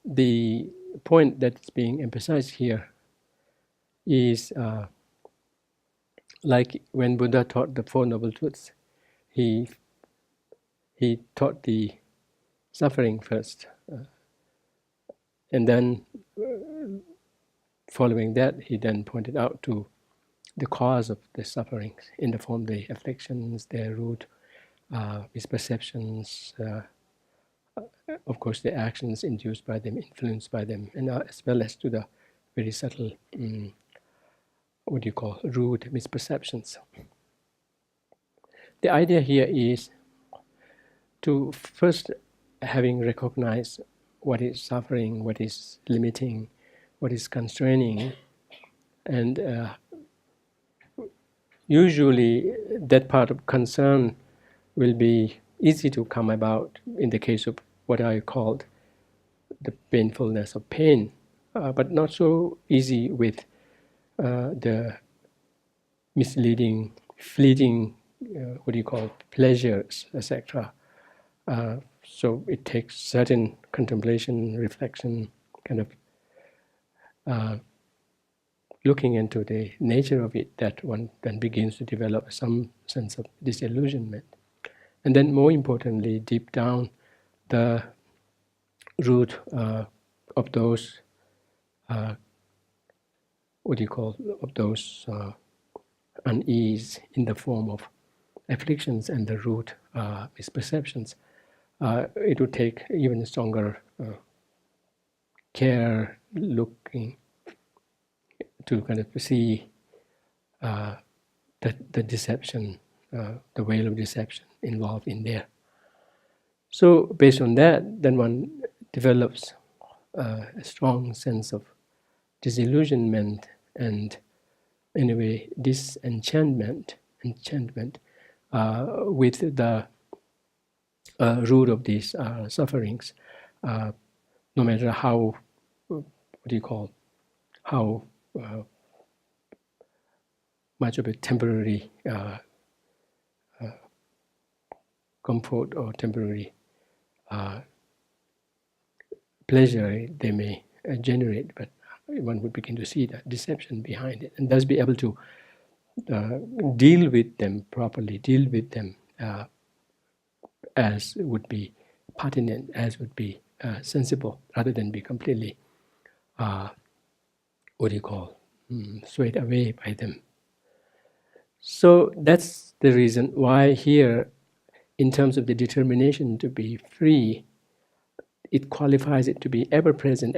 the point that's being emphasized here is like when Buddha taught the Four Noble Truths, he taught the suffering first, and then following that, he then pointed out to the cause of the sufferings in the form of the afflictions, their root, misperceptions, of course, the actions induced by them, influenced by them, and as well as to the very subtle, root misperceptions. The idea here is to first, having recognized what is suffering, what is limiting, what is constraining, and usually that part of concern will be easy to come about in the case of what I called the painfulness of pain, but not so easy with the misleading, fleeting, pleasures, etc. So it takes certain contemplation, reflection, kind of looking into the nature of it, that one then begins to develop some sense of disillusionment. And then more importantly, deep down, the root of those, of those unease in the form of afflictions and the root misperceptions, it would take even stronger care, looking to kind of see the deception, the veil of deception involved in there. So based on that, then one develops a strong sense of disillusionment and, in a way, disenchantment with the root of these sufferings, no matter how, how much of a temporary comfort or temporary pleasure they may generate, but one would begin to see the deception behind it, and thus be able to deal with them properly, deal with them as would be pertinent, as would be sensible, rather than be completely, swayed away by them. So that's the reason why here, in terms of the determination to be free, it qualifies it to be ever-present,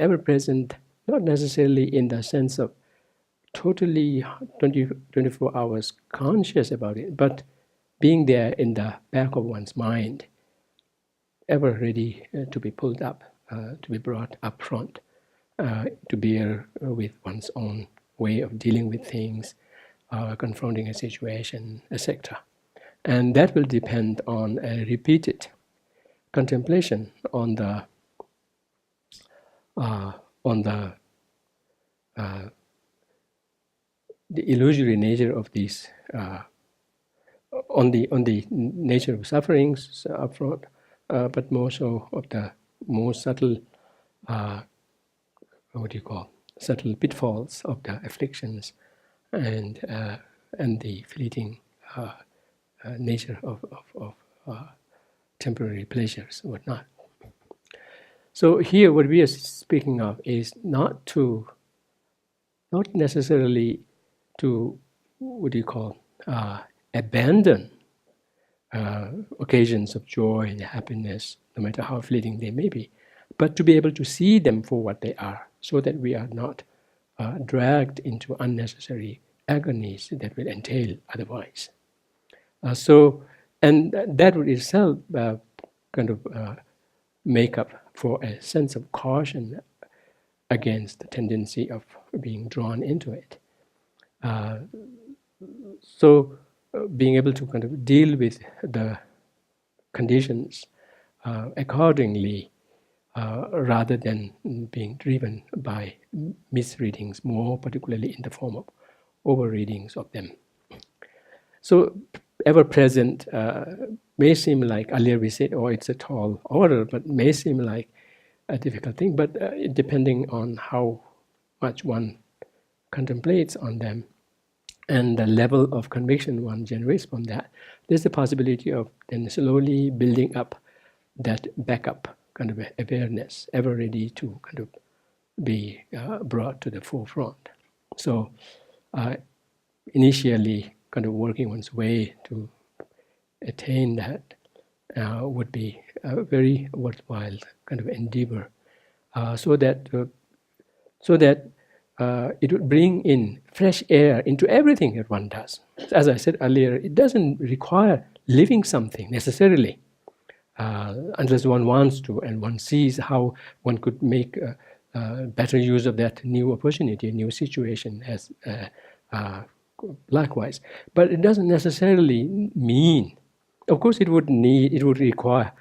not necessarily in the sense of totally 24 hours conscious about it, but being there in the back of one's mind, ever ready to be pulled up, to be brought up front, to bear with one's own way of dealing with things, confronting a situation, etc. And that will depend on a repeated contemplation on the illusory nature of these, on the nature of sufferings upfront, but more so of the more subtle, subtle pitfalls of the afflictions and the fleeting nature of temporary pleasures, whatnot. So here, what we are speaking of is not necessarily to abandon occasions of joy and happiness, no matter how fleeting they may be, but to be able to see them for what they are, so that we are not dragged into unnecessary agonies that will entail otherwise. And that would itself make up for a sense of caution against the tendency of being drawn into it. Being able to kind of deal with the conditions accordingly, rather than being driven by misreadings, more particularly in the form of overreadings of them. So ever-present may seem like, earlier we said, it's a tall order, but may seem like a difficult thing, but depending on how much one contemplates on them and the level of conviction one generates from that, there's the possibility of then slowly building up that backup kind of awareness, ever ready to kind of be brought to the forefront. So initially kind of working one's way to attain that would be a very worthwhile kind of endeavor, so that it would bring in fresh air into everything that one does. As I said earlier, it doesn't require living something necessarily, unless one wants to and one sees how one could make better use of that new opportunity, new situation as likewise. But it doesn't necessarily mean, of course it would require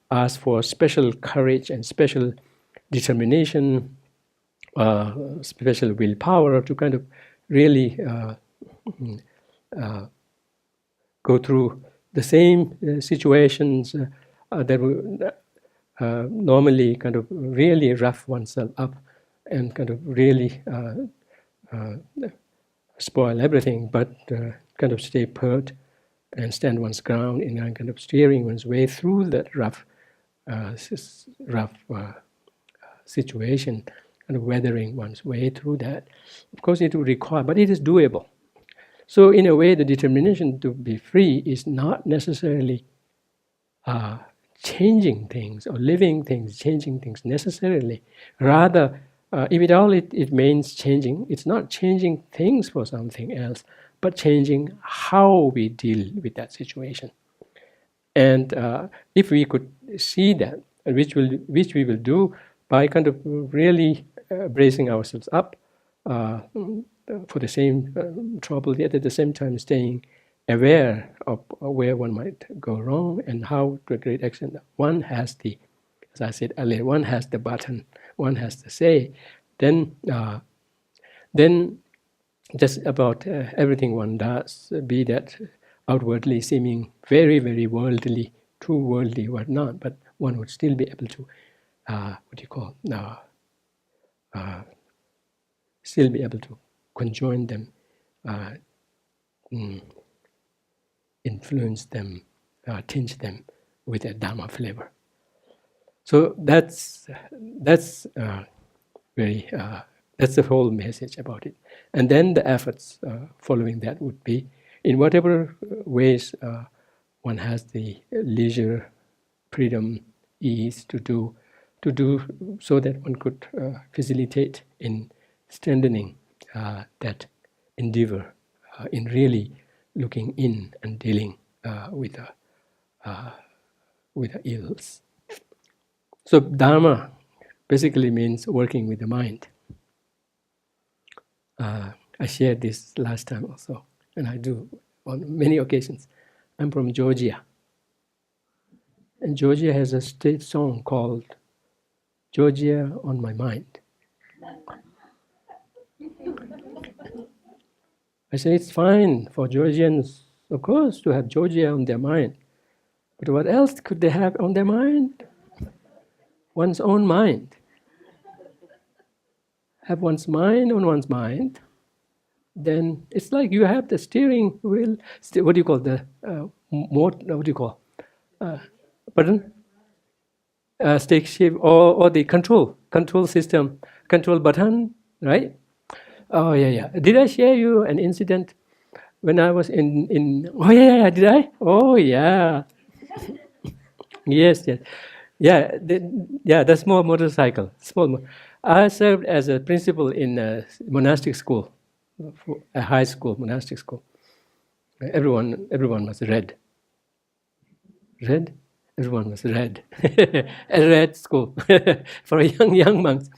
us for special courage and special determination, special willpower to kind of really go through the same situations that would normally kind of really rough oneself up and kind of really spoil everything, but kind of stay put and stand one's ground in a kind of steering one's way through that rough situation, kind of weathering one's way through that. Of course it would require, but it is doable. So in a way, the determination to be free is not necessarily changing things or living things, changing things necessarily. Rather, if at all it means changing, it's not changing things for something else, but changing how we deal with that situation. And if we could see that, which we will do by kind of really bracing ourselves up for the same trouble, yet at the same time staying aware of where one might go wrong and how, to a great extent, one has the, as I said earlier, one has the button, one has the say, then just about everything one does, be that outwardly seeming very, very worldly, too worldly, whatnot, but one would still be able to, still be able to conjoin them, influence them, tinge them with a Dhamma flavor. So that's very that's the whole message about it. And then the efforts following that would be, in whatever ways one has the leisure, freedom, ease to do, so that one could facilitate in strengthening that endeavor in really looking in and dealing with the ills. So Dharma basically means working with the mind. I shared this last time also, and I do on many occasions. I'm from Georgia, and Georgia has a state song called Georgia on My Mind. I say it's fine for Georgians, of course, to have Georgia on their mind. But what else could they have on their mind? One's own mind. Have one's mind on one's mind, then it's like you have the steering wheel, what do you call the, what do you call? Pardon? Stick shift or the control system, control button, right? Oh yeah. Did I share you an incident when I was in? Oh yeah. Did I? Oh yeah. Yes. Yeah. The small motorcycle. I served as a principal in a monastic school, a high school, monastic school. Everyone was red. Red. Everyone was red. A red school for young monks,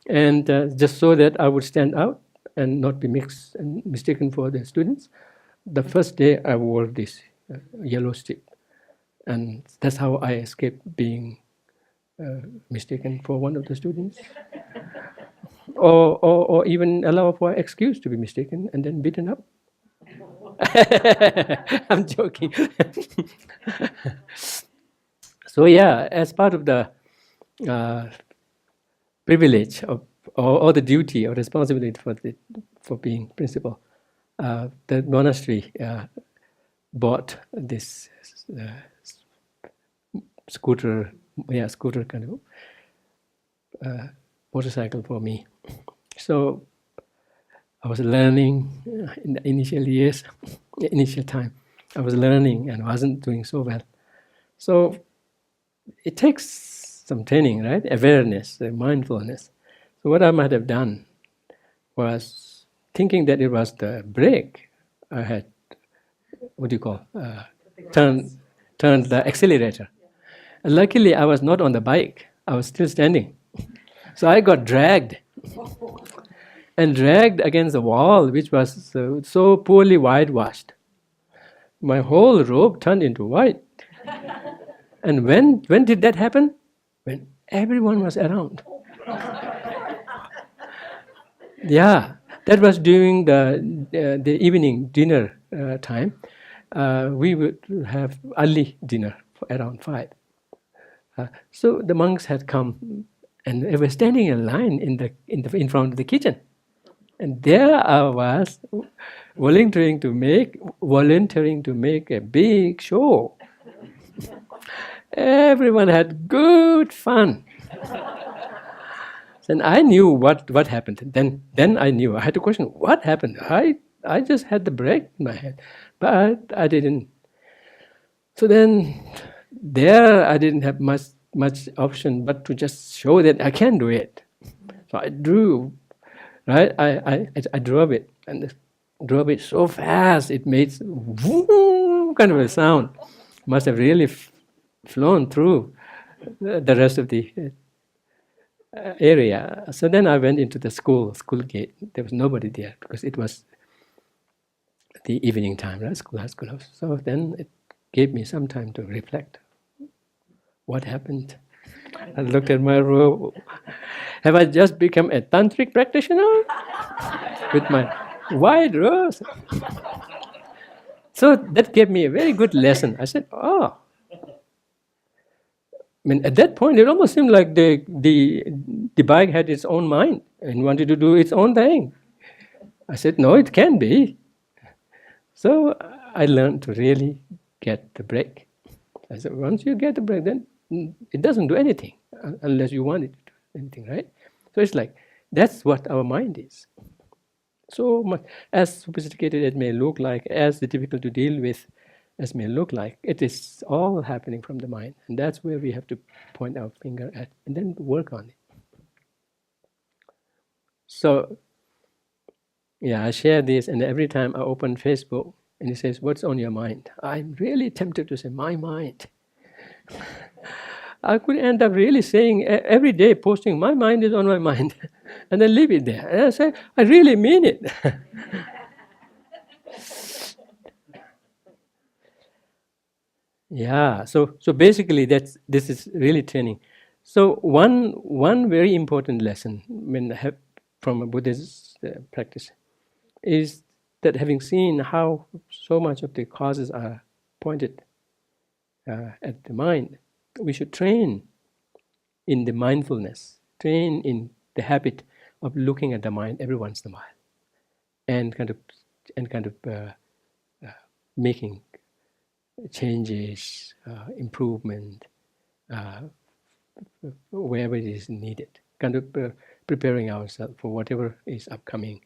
and just so that I would stand out and not be mixed and mistaken for the students. The first day I wore this yellow strip, and that's how I escaped being mistaken for one of the students, or even allow for excuse to be mistaken and then beaten up. I'm joking. So yeah, as part of the privilege of, or the duty or responsibility for being principal. The monastery bought this scooter kind of motorcycle for me. So I was learning in the initial time. I was learning and wasn't doing so well. So it takes some training, right? Awareness, mindfulness. So what I might have done was thinking that it was the brake. I had, what do you call, turned the accelerator. And luckily, I was not on the bike. I was still standing. So I got dragged and dragged against the wall, which was so poorly whitewashed. My whole robe turned into white. And when did that happen? When everyone was around. Yeah, that was during the evening dinner time. We would have early dinner around 5. So the monks had come, and they were standing in line in front of the kitchen, and there I was, volunteering to make a big show. Everyone had good fun. And I knew what happened. Then I knew. I had to question, what happened? I just had the brake in my head, but I didn't. So then, there I didn't have much option but to just show that I can do it. So I drew, right? I drove it, and drove it so fast it made vroom kind of a sound. Must have really flown through the rest of the area. So then I went into the school gate. There was nobody there because it was the evening time, right? School has closed. So then it gave me some time to reflect. What happened? I looked at my robe. Have I just become a tantric practitioner with my wide robes? So that gave me a very good lesson. I said, oh. I mean, at that point, it almost seemed like the bike had its own mind and wanted to do its own thing. I said, no, it can be. So I learned to really get the break. I said, once you get the break, then it doesn't do anything unless you want it to do anything, right? So it's like, that's what our mind is. So much, as sophisticated as it may look like, as difficult to deal with as may look like, it is all happening from the mind. And that's where we have to point our finger at and then work on it. So, yeah, I share this, and every time I open Facebook and it says, what's on your mind? I'm really tempted to say, my mind. I could end up really saying every day, posting, my mind is on my mind, and then leave it there. And I say, I really mean it. Yeah, so basically this is really training. So one very important lesson from a Buddhist practice is that having seen how so much of the causes are pointed at the mind, we should train in the mindfulness, train in the habit of looking at the mind every once in a while, and kind of making changes, improvement, wherever it is needed, kind of preparing ourselves for whatever is upcoming,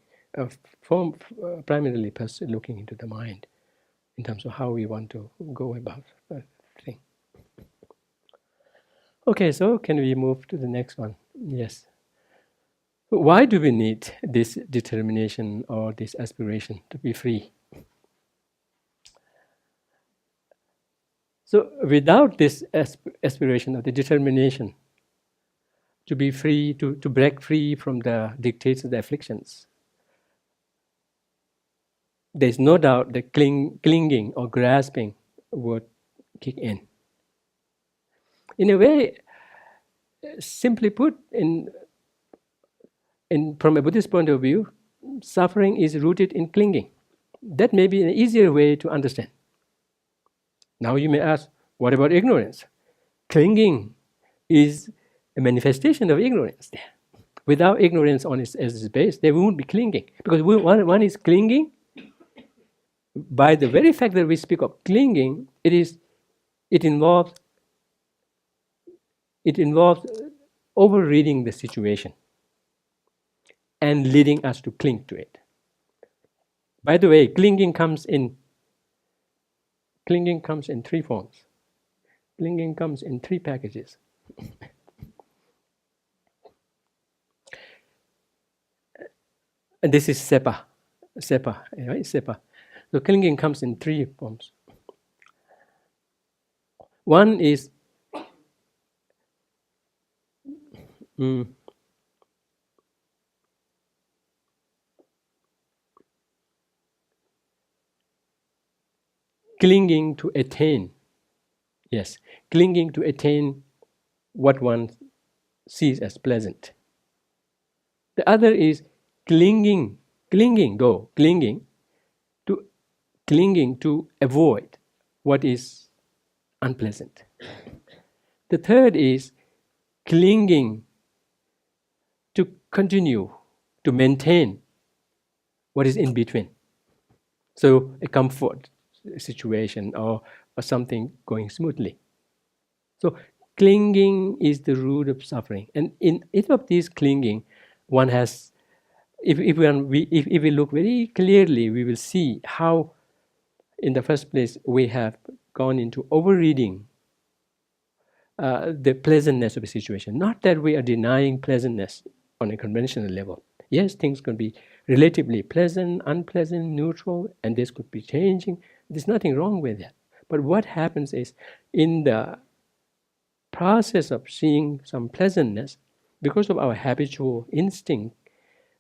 primarily looking into the mind in terms of how we want to go about the thing. Okay, so can we move to the next one? Yes. Why do we need this determination or this aspiration to be free? So without this aspiration or the determination to be free, to break free from the dictates of the afflictions, there's no doubt that clinging or grasping would kick in. In a way, simply put, from a Buddhist point of view, suffering is rooted in clinging. That may be an easier way to understand. Now you may ask, what about ignorance? Clinging is a manifestation of ignorance there. Without ignorance on its as its base, they won't be clinging. Because one is clinging. By the very fact that we speak of clinging, it involves overreading the situation and leading us to cling to it. By the way, clinging comes in three forms. Clinging comes in three packages. And this is sepa, right? Sepa. So clinging comes in three forms. One is clinging to attain. Yes, clinging to attain what one sees as pleasant. The other is clinging to avoid what is unpleasant. The third is clinging to continue to maintain what is in between. So a comfort situation or something going smoothly. So clinging is the root of suffering. And in each of these clinging, one has, if we look very clearly, we will see how, in the first place, we have gone into overreading the pleasantness of a situation. Not that we are denying pleasantness on a conventional level. Yes, things can be relatively pleasant, unpleasant, neutral, and this could be changing. There's nothing wrong with that. But what happens is, in the process of seeing some pleasantness, because of our habitual instinct,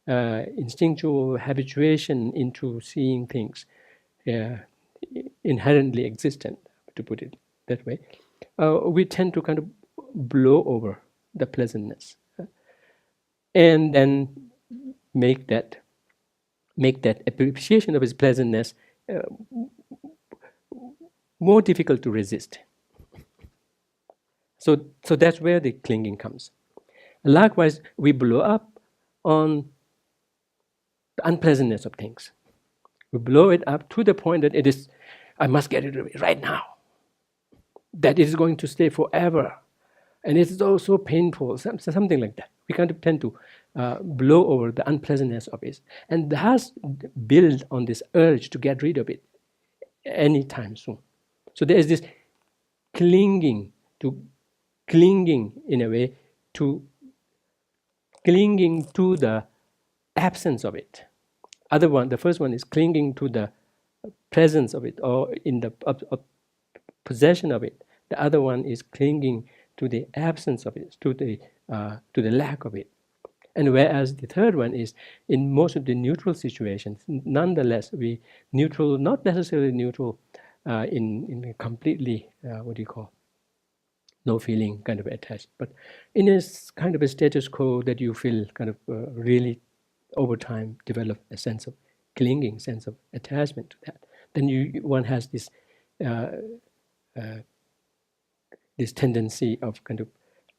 instinctual habituation into seeing things inherently existent, to put it that way, we tend to kind of blow over the pleasantness and then make that appreciation of its pleasantness more difficult to resist. So that's where the clinging comes. Likewise, we blow up on the unpleasantness of things. We blow it up to the point that it is, I must get rid of it right now. That it is going to stay forever. And it is also painful, something like that. We kind of tend to blow over the unpleasantness of it. And thus build on this urge to get rid of it anytime soon. So there is this clinging in a way to clinging to the absence of it. The first one is clinging to the presence of it or in the possession of it. The other one is clinging to the absence of it, to the lack of it. And whereas the third one is in most of the neutral situations, nonetheless, not necessarily neutral in a completely, no feeling kind of attached, but in a kind of a status quo that you feel kind of really over time develop a sense of clinging, sense of attachment to that. Then one has this this tendency of kind of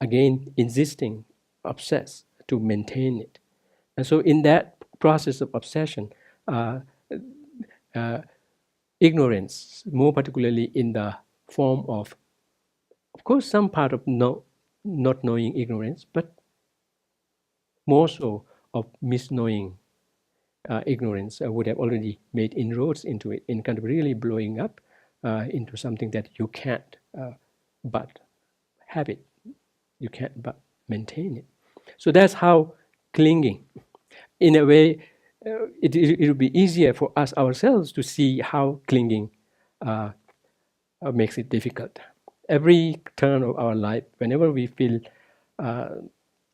again insisting, obsess to maintain it. And so in that process of obsession, ignorance, more particularly in the form of course, some part of not knowing ignorance, but more so of misknowing ignorance would have already made inroads into it, in kind of really blowing up into something that you can't but have it. You can't but maintain it. So that's how clinging, in a way, it would be easier for us ourselves to see how clinging makes it difficult. Every turn of our life, whenever we feel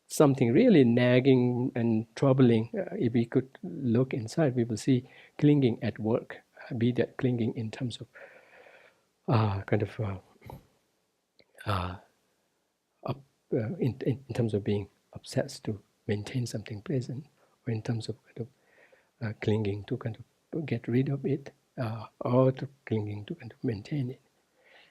something really nagging and troubling, if we could look inside, we will see clinging at work, be that clinging in terms of in terms of being obsessed to maintain something pleasant, or in terms of clinging to kind of get rid of it, or to clinging to kind of maintain it.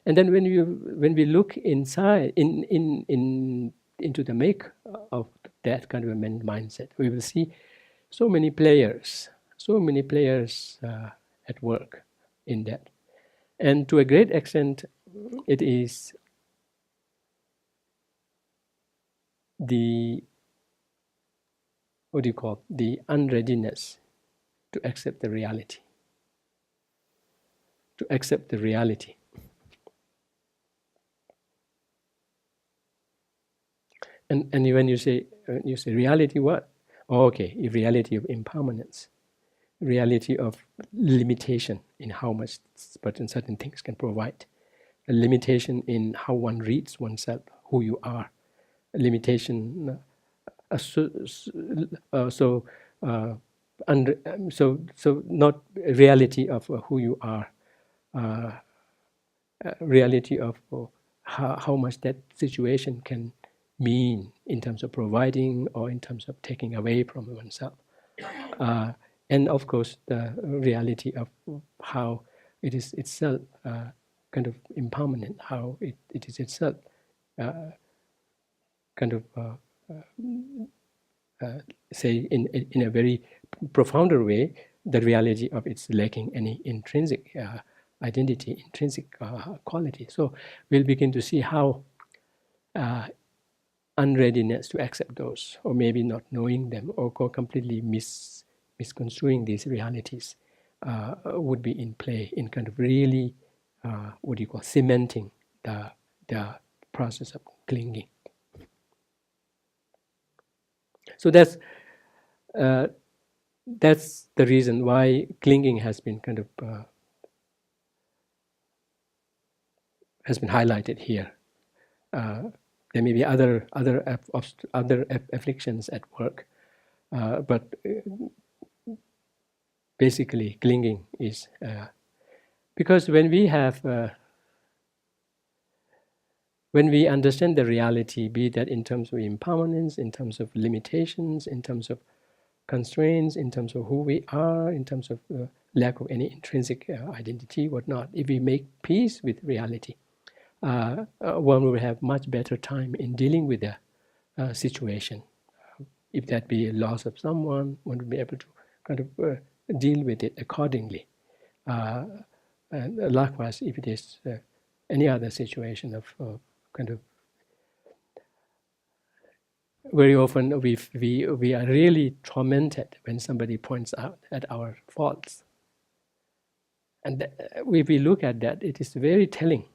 And then when we look inside into the make of that kind of a mindset. We will see so many players at work in that. And to a great extent, it is the, the unreadiness to accept the reality. To accept the reality. And when you say reality, what? Oh, okay, reality of impermanence, reality of limitation in how much certain things can provide, a limitation in how one reads oneself, who you are, a limitation. So not reality of who you are, reality of how much that situation can mean in terms of providing or in terms of taking away from oneself. And of course, the reality of how it is itself kind of impermanent, how it is itself kind of say in a very profounder way, the reality of its lacking any intrinsic identity, intrinsic quality. So we'll begin to see how unreadiness to accept those, or maybe not knowing them, or completely misconstruing these realities would be in play in kind of really, cementing the process of clinging. So that's the reason why clinging has been kind of has been highlighted here. There may be other afflictions at work, but basically clinging is because when we understand the reality, be that in terms of impermanence, in terms of limitations, in terms of constraints, in terms of who we are, in terms of lack of any intrinsic identity, whatnot, if we make peace with reality, one will have much better time in dealing with the situation. If that be a loss of someone, one will be able to kind of deal with it accordingly. And likewise, if it is any other situation of kind of, very often we are really tormented when somebody points out at our faults. And if we look at that, it is very telling.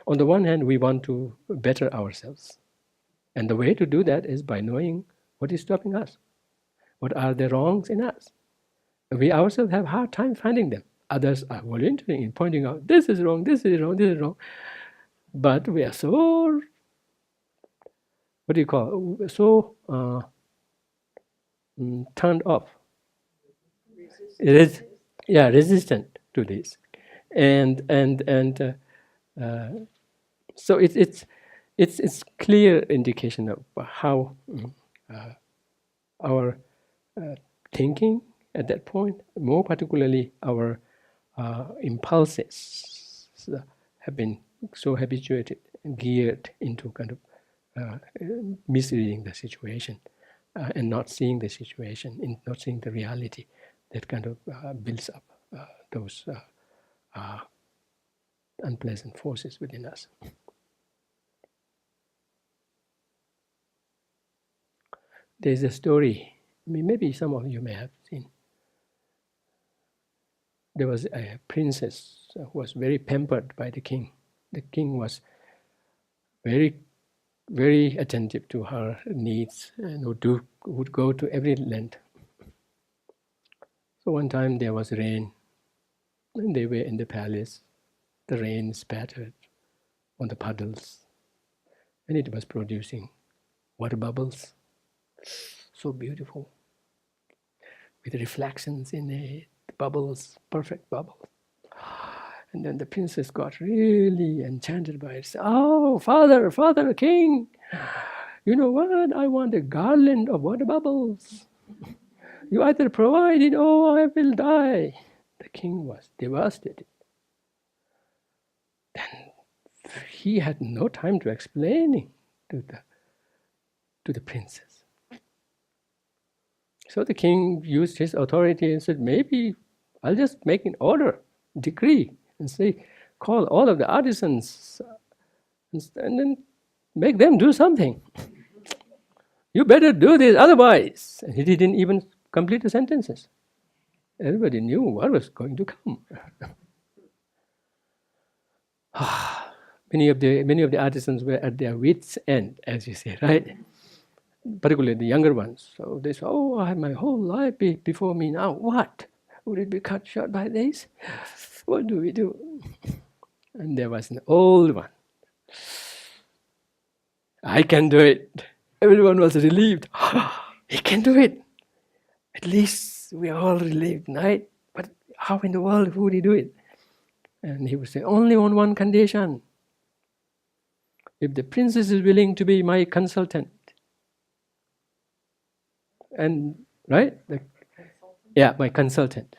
On the one hand, we want to better ourselves. And the way to do that is by knowing what is stopping us. What are the wrongs in us? We ourselves have a hard time finding them. Others are volunteering in pointing out, this is wrong, this is wrong, this is wrong. But we are so, so turned off. Resistant to this. And so it's clear indication of how our thinking at that point, more particularly our impulses, have been so habituated and geared into kind of misreading the situation and not seeing the situation, not seeing the reality that kind of builds up those unpleasant forces within us. There's a story, maybe some of you may have seen. There was a princess who was very pampered by the king. The king was very, very attentive to her needs and would go to every length. So one time there was rain, and they were in the palace. The rain spattered on the puddles, and it was producing water bubbles, so beautiful, with reflections in it, bubbles, perfect bubbles. And then the princess got really enchanted by it. Oh, father, king, you know what? I want a garland of water bubbles. You either provide it or I will die. The king was devastated. Then he had no time to explain to the princess. So the king used his authority and said, maybe I'll just make an order, decree, and say, call all of the artisans and then make them do something. You better do this, otherwise. And he didn't even complete the sentences. Everybody knew what was going to come. Many of the artisans were at their wits' end, as you say, right? Particularly the younger ones. So they say, oh, I have my whole life before me now. What? Would it be cut short by this? What do we do? And there was an old one. I can do it. Everyone was relieved. He can do it. At least we are all relieved, right? But how in the world would he do it? And he would say, only on one condition. If the princess is willing to be my consultant. And, right? Yeah, my consultant.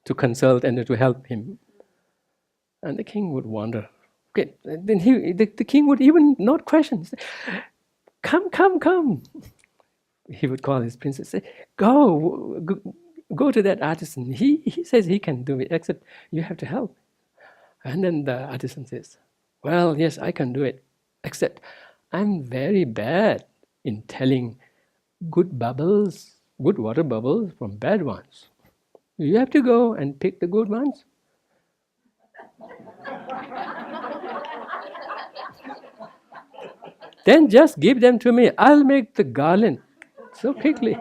To consult and to help him. And the king would wonder. Okay, then the king would even not question. Say, come. He would call his princess, say, go to that artisan. He says he can do it, except you have to help. And then the artisan says, well, yes, I can do it, except I'm very bad in telling good water bubbles from bad ones. You have to go and pick the good ones. Then just give them to me. I'll make the garland so quickly.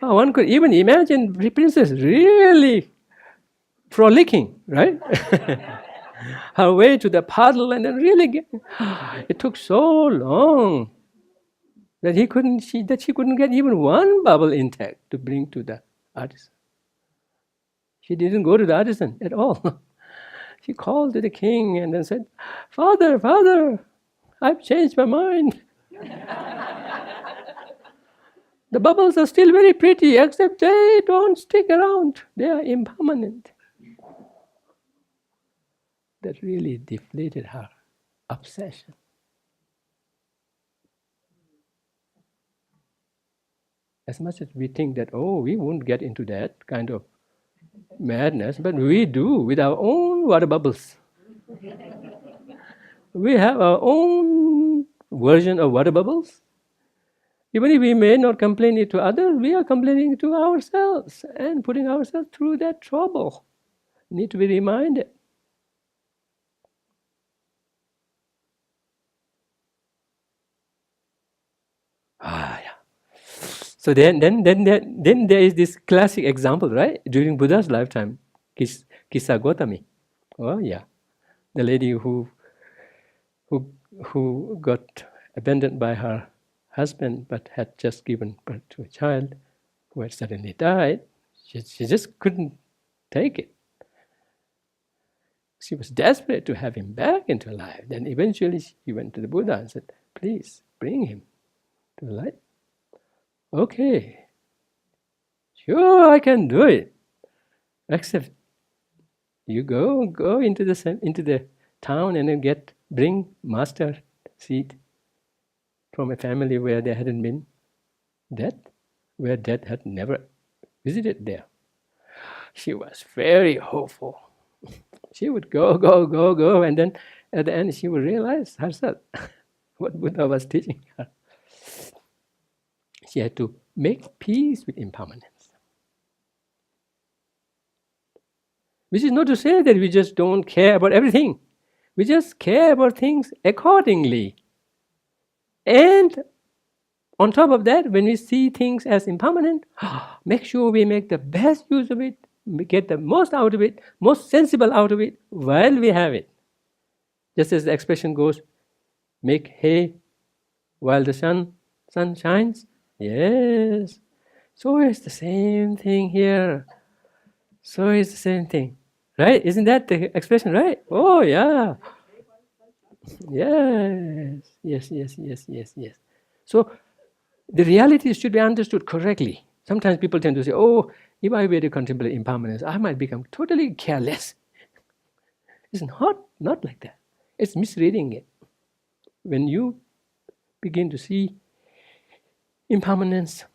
One could even imagine the princess really frolicking, right? Her way to the puddle and then really it took so long that she couldn't get even one bubble intact to bring to the artisan. She didn't go to the artisan at all. She called to the king and then said, Father, I've changed my mind. The bubbles are still very pretty, except they don't stick around. They are impermanent. That really deflated her obsession. As much as we think that, we won't get into that kind of madness, but we do with our own water bubbles. We have our own version of water bubbles. Even if we may not complain it to others, we are complaining to ourselves and putting ourselves through that trouble. Need to be reminded. So then there is this classic example, right? During Buddha's lifetime, Kisa Gotami. Oh yeah, the lady who got abandoned by her husband but had just given birth to a child who had suddenly died. She just couldn't take it. She was desperate to have him back into life. Then eventually she went to the Buddha and said, please bring him to the light. Okay, sure, I can do it. Except you go into the town and then bring master seed from a family where there hadn't been death, where death had never visited there. She was very hopeful. She would go, and then at the end she would realize herself what Buddha was teaching her. She had to make peace with impermanence. Which is not to say that we just don't care about everything. We just care about things accordingly. And on top of that, when we see things as impermanent, make sure we make the best use of it, get the most out of it, most sensible out of it while we have it. Just as the expression goes, make hay while the sun shines. Yes. So it's the same thing here. So it's the same thing. Right? Isn't that the expression, right? Oh, yeah. Yes. So the reality should be understood correctly. Sometimes people tend to say, if I were to contemplate impermanence, I might become totally careless. It's not like that. It's misreading it. When you begin to see impermanence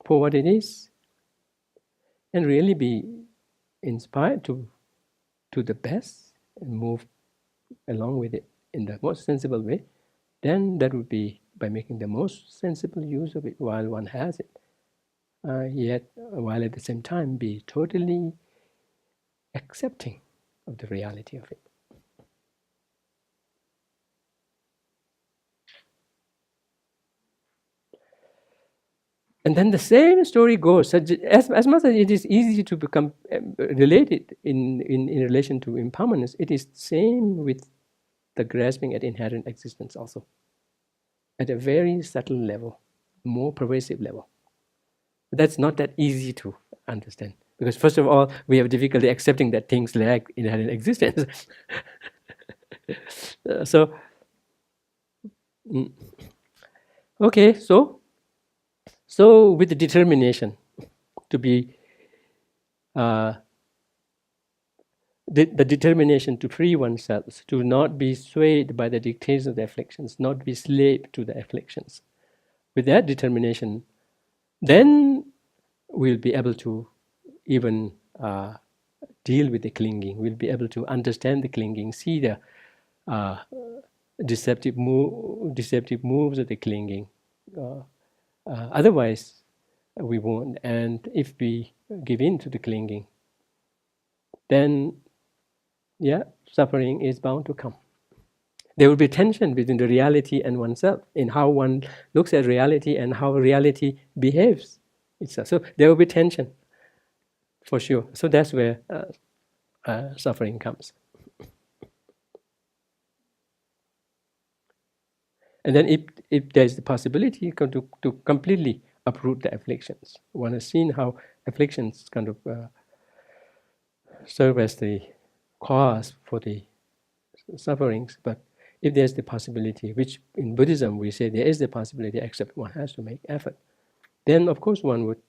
for what it is, and really be inspired to the best and move along with it in the most sensible way, then that would be by making the most sensible use of it while one has it. Yet, while at the same time be totally accepting of the reality of it. And then the same story goes. As much as it is easy to become related in relation to impermanence, it is same with the grasping at inherent existence also, at a very subtle level, more pervasive level. That's not that easy to understand, because first of all, we have difficulty accepting that things lack inherent existence. So, okay, so with the determination to be the determination to free oneself, to not be swayed by the dictates of the afflictions, not be slave to the afflictions. With that determination, then we'll be able to even deal with the clinging. We'll be able to understand the clinging, see the deceptive moves of the clinging. Otherwise, we won't. And if we give in to the clinging, then suffering is bound to come. There will be tension between the reality and oneself, in how one looks at reality and how reality behaves itself. So there will be tension, for sure. So that's where suffering comes. And then if there's the possibility to completely uproot the afflictions, one has seen how afflictions kind of serve as the cause for the sufferings, but if there's the possibility, which in Buddhism we say there is the possibility, except one has to make effort, then of course one would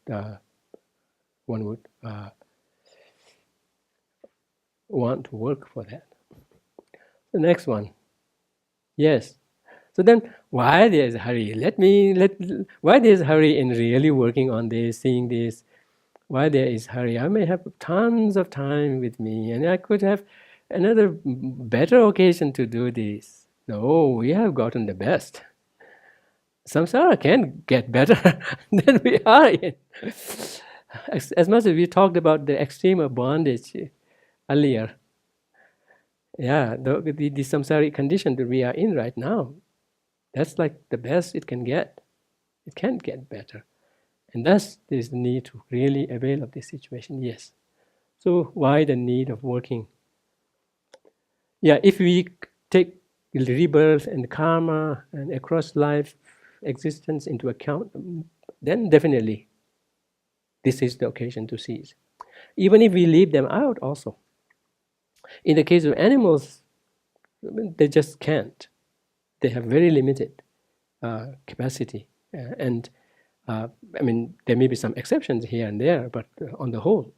want to work for that. The next one, yes. So then, why there's hurry? Why there's hurry in really working on this, seeing this? Why there is hurry? I may have tons of time with me, and I could have another better occasion to do this. No, we have gotten the best. Samsara can get better than we are in. As much as we talked about the extreme of bondage earlier, the samsaric condition that we are in right now, that's like the best it can get. It can't get better. And thus, there is the need to really avail of this situation, yes. So why the need of working? If we take rebirth and karma and across life existence into account, then definitely this is the occasion to seize. Even if we leave them out also. In the case of animals, they just can't. They have very limited capacity. And there may be some exceptions here and there, but on the whole,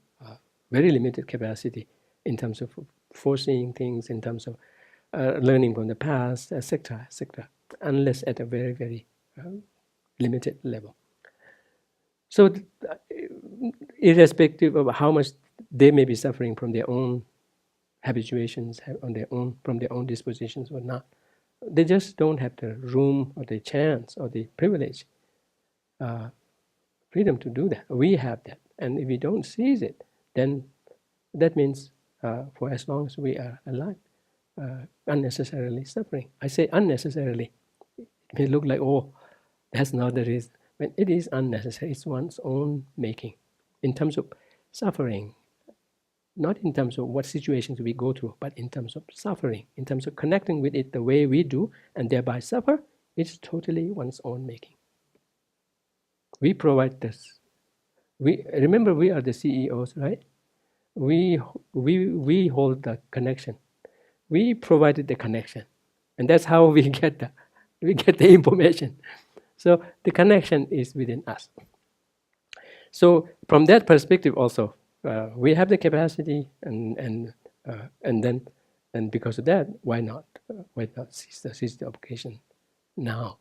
very limited capacity in terms of foreseeing things, in terms of learning from the past, etc., etc., unless at a very, very limited level. So, irrespective of how much they may be suffering from their own habituations, from their own dispositions or not, they just don't have the room or the chance or the privilege, freedom to do that. We have that, and if we don't seize it, then that means for as long as we are alive, unnecessarily suffering. I say unnecessarily. It may look like, oh, that's not the reason. But it is unnecessary. It's one's own making. In terms of suffering, not in terms of what situations we go through, but in terms of suffering, in terms of connecting with it the way we do, and thereby suffer, it's totally one's own making. We provide this. Remember, we are the CEOs, right? We hold the connection. We provided the connection, and that's how we get the information. So the connection is within us. So from that perspective, also we have the capacity, and because of that, why not seize the occasion now?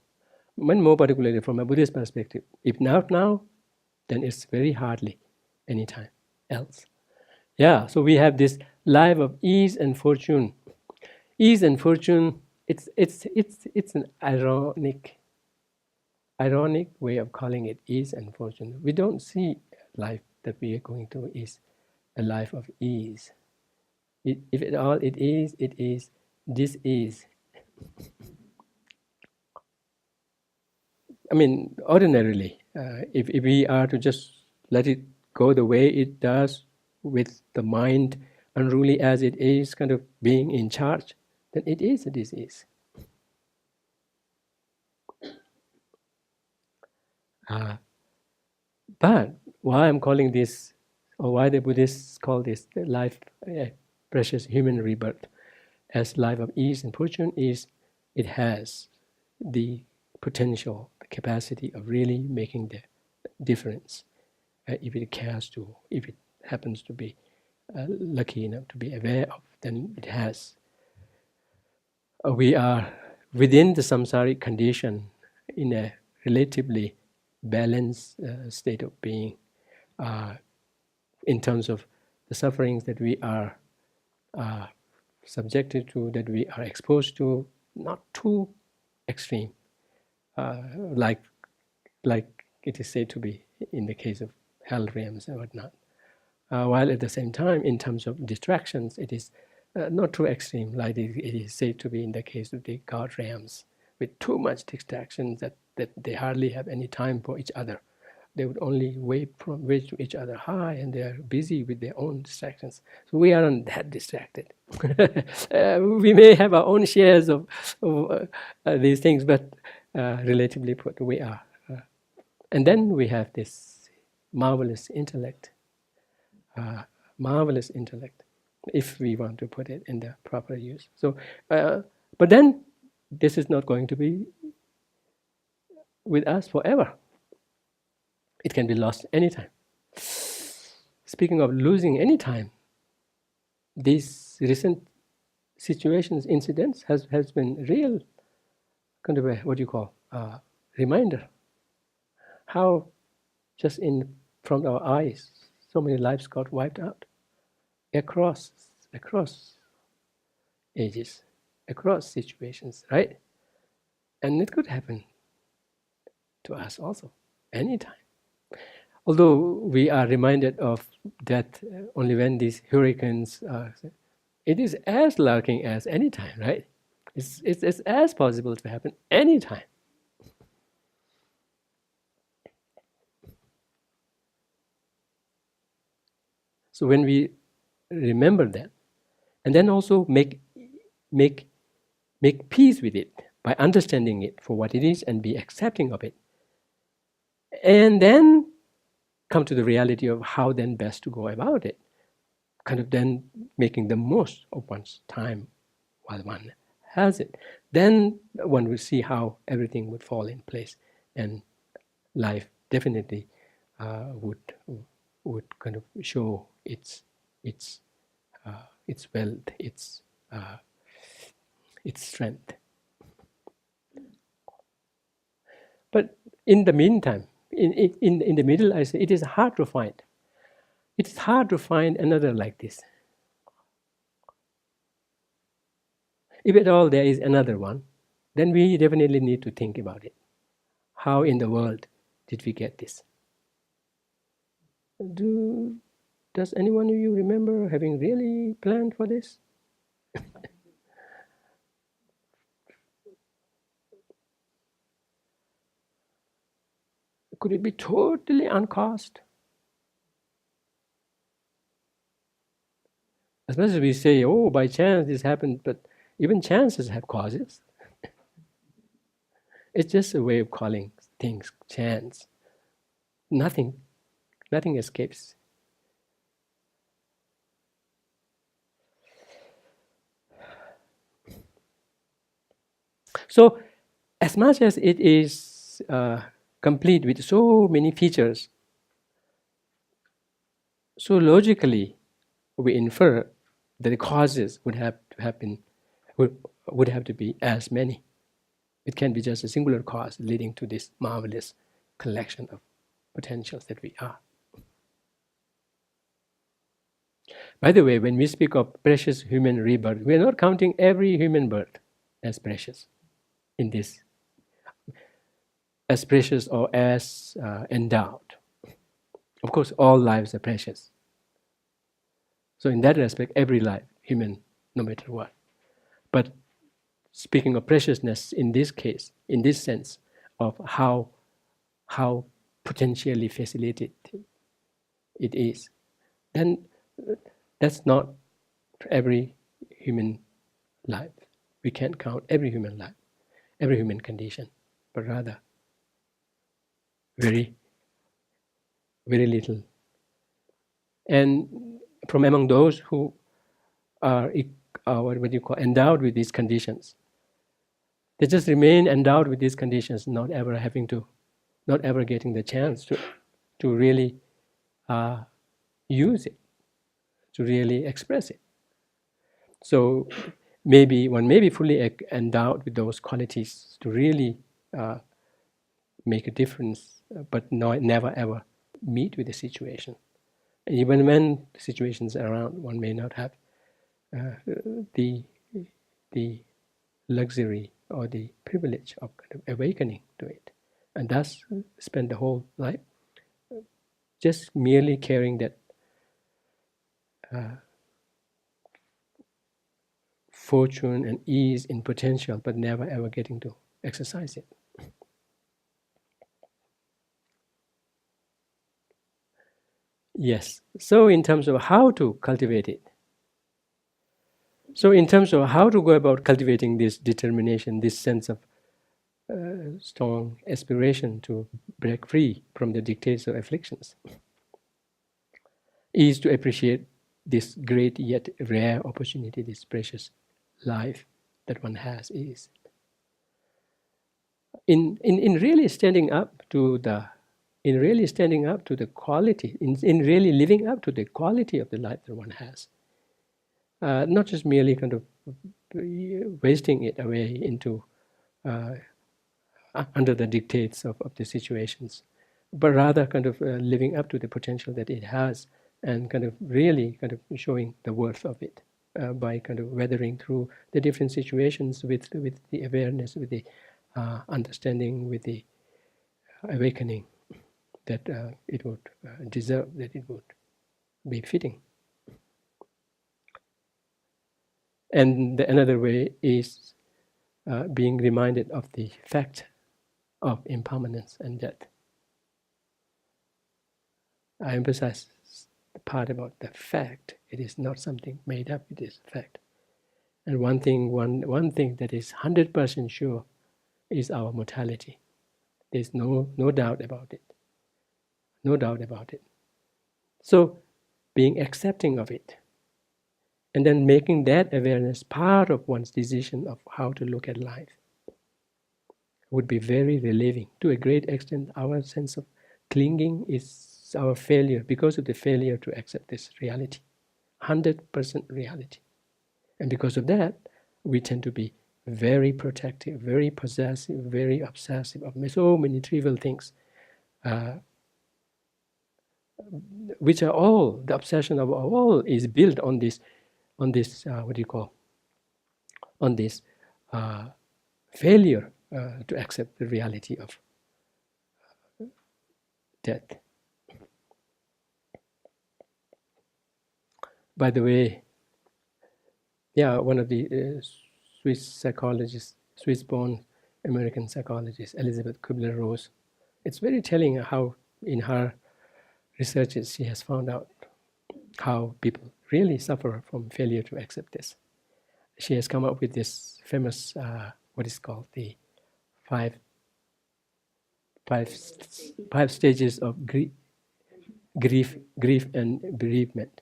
When more particularly from a Buddhist perspective, if not now, then it's very hardly any time else. Yeah, so we have this life of ease and fortune. Ease and fortune, it's an ironic way of calling it ease and fortune. We don't see life that we are going through is a life of ease. If at all it is this is. I mean, ordinarily, if we are to just let it go the way it does, with the mind unruly as it is, kind of being in charge, then it is a disease. But why I'm calling this, or why the Buddhists call this the life, precious human rebirth, as life of ease and fortune, is it has the potential, the capacity of really making the difference. If it cares to, if it happens to be lucky enough to be aware of, then it has. We are within the samsaric condition in a relatively balanced state of being, in terms of the sufferings that we are subjected to, that we are exposed to, not too extreme, like it is said to be in the case of hell realms and whatnot. While at the same time, in terms of distractions, it is not too extreme, like it is said to be in the case of the god realms, with too much distractions that they hardly have any time for each other. They would only wave to each other high, and they are busy with their own distractions. So we aren't that distracted. We may have our own shares of these things, but relatively put, we are. And then we have this marvelous intellect, if we want to put it in the proper use. So, but then this is not going to be with us forever. It can be lost anytime. Speaking of losing any time, these recent situations, incidents, has been real kind of a, what do you call, reminder. How just in front of our eyes, so many lives got wiped out across ages, across situations, right? And it could happen to us also, anytime. Although we are reminded of that only when these hurricanes are, it is as lurking as any time, right? It's as possible to happen anytime. So when we remember that, and then also make peace with it by understanding it for what it is and be accepting of it, and then come to the reality of how then best to go about it, kind of then making the most of one's time while one has it, then one will see how everything would fall in place, and life definitely would kind of show its wealth, its strength. But in the meantime, in the middle, I say it is hard to find. It's hard to find another like this. If at all there is another one, then we definitely need to think about it. How in the world did we get this? Does anyone of you remember having really planned for this? Could it be totally uncaused? As much as we say, oh, by chance this happened, but even chances have causes. It's just a way of calling things chance. Nothing escapes. So, as much as it is complete with so many features, so logically we infer that the causes would have to be as many. It can be just a singular cause leading to this marvelous collection of potentials that we are. By the way, when we speak of precious human rebirth, we are not counting every human birth as precious in this, as precious or as endowed. Of course, all lives are precious. So in that respect, every life, human, no matter what. But speaking of preciousness in this case, in this sense of how potentially facilitated it is, then that's not every human life. We can't count every human life, every human condition, but rather very, very little. And from among those who are what you call endowed with these conditions, they just remain endowed with these conditions, not ever getting the chance to really use it, to really express it. So maybe one may be fully endowed with those qualities to really make a difference, but never ever meet with the situation. And even when the situations are around, one may not have the luxury or the privilege of kind of awakening to it, and thus spend the whole life just merely carrying that fortune and ease in potential, but never ever getting to exercise it. Yes. So in terms of how to cultivate it, so in terms of how to go about cultivating this determination, this sense of strong aspiration to break free from the dictates of afflictions, is to appreciate this great yet rare opportunity, this precious life that one has is. In really standing up to the quality, in really living up to the quality of the life that one has. Not just merely kind of wasting it away into under the dictates of the situations, but rather kind of living up to the potential that it has, and kind of really kind of showing the worth of it by kind of weathering through the different situations with the awareness, with the understanding, with the awakening that it would deserve, that it would be fitting. And another way is being reminded of the fact of impermanence and death. I emphasize the part about the fact. It is not something made up, it is a fact. And one thing that is 100% sure is our mortality. There's no doubt about it. No doubt about it. So being accepting of it, and then making that awareness part of one's decision of how to look at life, would be very relieving. To a great extent, our sense of clinging is our failure, because of the failure to accept this reality, 100% reality. And because of that, we tend to be very protective, very possessive, very obsessive of so many trivial things, which are all, the obsession of all is built on this on this failure to accept the reality of death. By the way, one of the Swiss psychologists, Swiss-born American psychologist, Elizabeth Kubler-Ross, it's very telling how in her researches she has found out how people really suffer from failure to accept this. She has come up with this famous, what is called the five stages of grief and bereavement.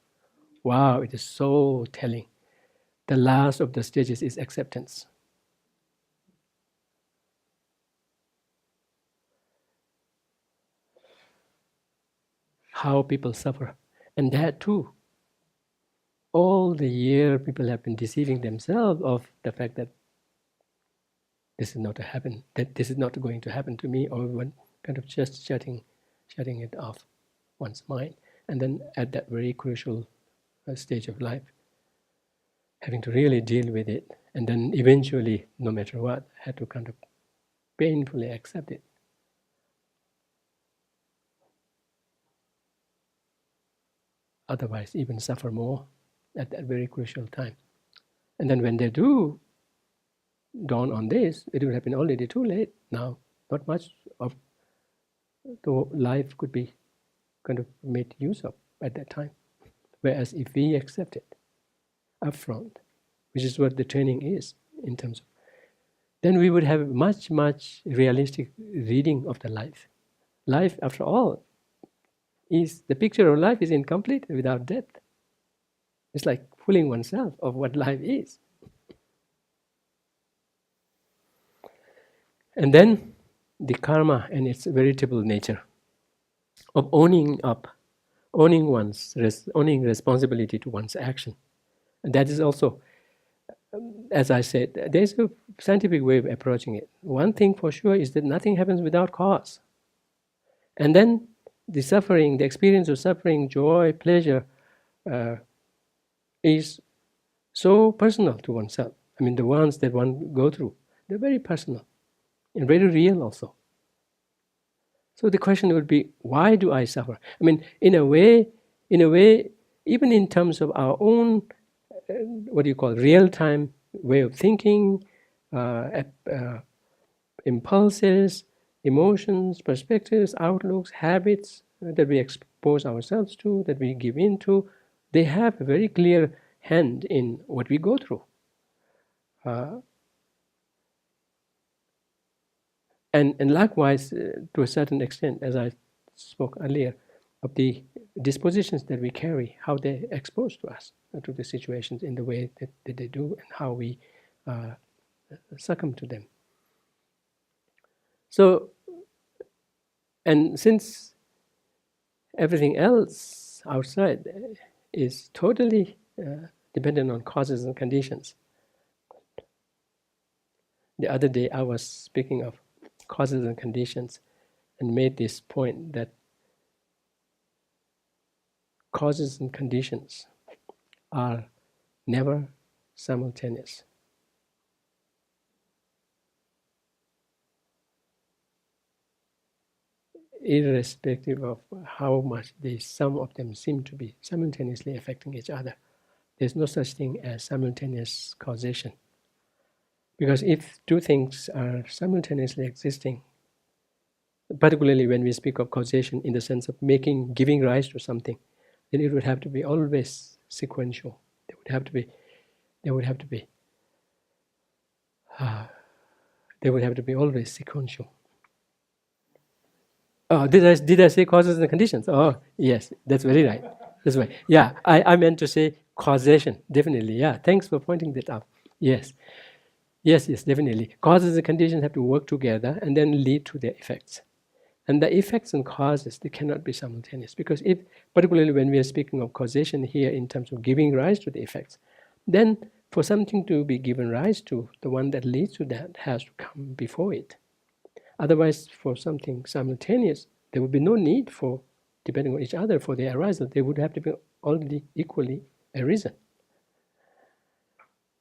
Wow, it is so telling. The last of the stages is acceptance. How people suffer. And that too, all the year people have been deceiving themselves of the fact that this is not to happen, that this is not going to happen to me, or one kind of just shutting it off one's mind. And then at that very crucial stage of life, having to really deal with it, and then eventually, no matter what, had to kind of painfully accept it. Otherwise, even suffer more at that very crucial time. And then when they do dawn on this, it would have been already too late now. Not much of the life could be kind of made use of at that time. Whereas if we accept it upfront, which is what the training is in terms of, then we would have much, much realistic reading of the life. Life, after all, is the picture of life is incomplete without death. It's like fooling oneself of what life is. And then the karma and its veritable nature of owning responsibility to one's action. And that is also, as I said, there's a scientific way of approaching it. One thing for sure is that nothing happens without cause. And then the suffering, the experience of suffering, joy, pleasure, is so personal to oneself. I mean, the ones that one go through, they're very personal and very real also. So the question would be, why do I suffer? I mean, in a way, even in terms of our own, real-time way of thinking, impulses, emotions, perspectives, outlooks, habits that we expose ourselves to, that we give in to, they have a very clear hand in what we go through. And likewise, to a certain extent, as I spoke earlier, of the dispositions that we carry, how they're exposed to us, to the situations in the way that they do, and how we succumb to them. So, and since everything else outside is totally dependent on causes and conditions. The other day I was speaking of causes and conditions and made this point that causes and conditions are never simultaneous. Irrespective of how much some of them seem to be simultaneously affecting each other. There's no such thing as simultaneous causation. Because if two things are simultaneously existing, particularly when we speak of causation in the sense of giving rise to something, then it would have to be always sequential. There would have to be always sequential. Oh, did I say causes and conditions? Oh, yes, that's very right. That's right. Yeah, I meant to say causation, definitely. Yeah, thanks for pointing that out. Yes, definitely. Causes and conditions have to work together and then lead to their effects. And the effects and causes, they cannot be simultaneous. Because particularly when we are speaking of causation here in terms of giving rise to the effects, then for something to be given rise to, the one that leads to that has to come before it. Otherwise, for something simultaneous, there would be no need for, depending on each other, for their arisal. They would have to be already equally arisen.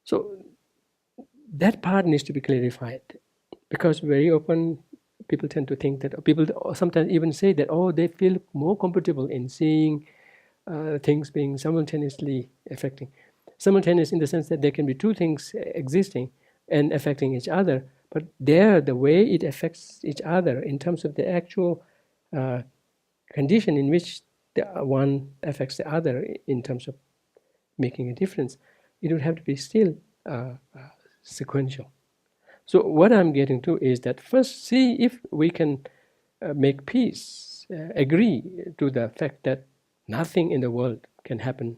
So that part needs to be clarified, because very often people tend to think that, people sometimes even say that, they feel more comfortable in seeing things being simultaneously affecting. Simultaneous in the sense that there can be two things existing and affecting each other, but the way it affects each other in terms of the actual condition in which the one affects the other in terms of making a difference, it would have to be still sequential. So what I'm getting to is that first see if we can make peace, agree to the fact that nothing in the world can happen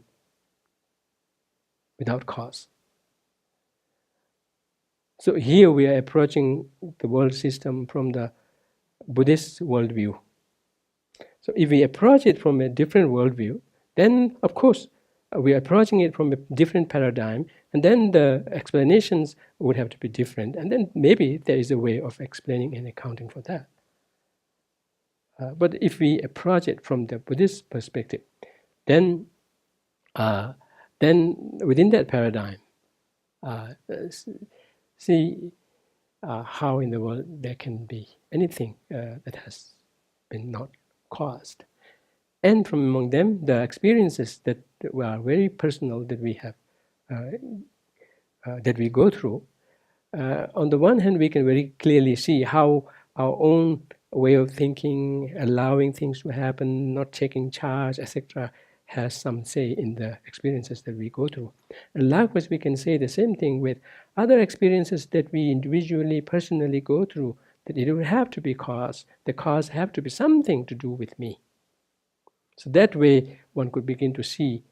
without cause. So here we are approaching the world system from the Buddhist worldview. So if we approach it from a different worldview, then of course we're approaching it from a different paradigm, and then the explanations would have to be different, and then maybe there is a way of explaining and accounting for that. But if we approach it from the Buddhist perspective, then within that paradigm, see how in the world there can be anything that has been not caused. And from among them, the experiences that are very personal that we have, that we go through, on the one hand, we can very clearly see how our own way of thinking, allowing things to happen, not taking charge, etc., has some say in the experiences that we go through. And likewise, we can say the same thing with other experiences that we individually, personally go through, that it will have to be cause. The cause have to be something to do with me. So that way, one could begin to see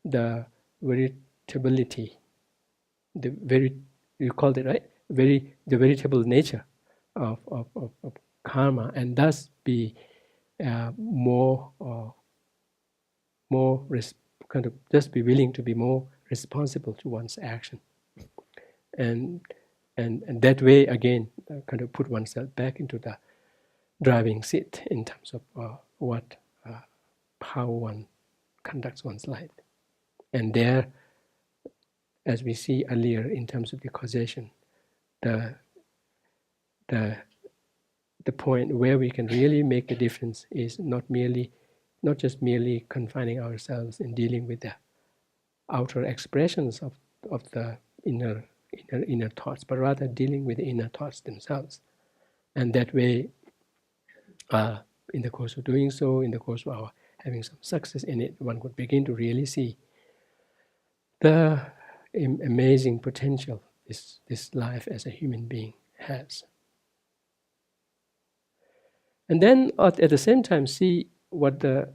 the veritability, you called it, right? The veritable nature of karma, and thus be more kind of just be willing to be more responsible to one's action, and that way again kind of put oneself back into the driving seat in terms of how one conducts one's life. And there, as we see earlier in terms of the causation, the point where we can really make a difference is not just merely confining ourselves in dealing with the outer expressions of the inner thoughts, but rather dealing with the inner thoughts themselves. And that way, in the course of doing so, in the course of our having some success in it, one could begin to really see the amazing potential this life as a human being has. And then at the same time see what the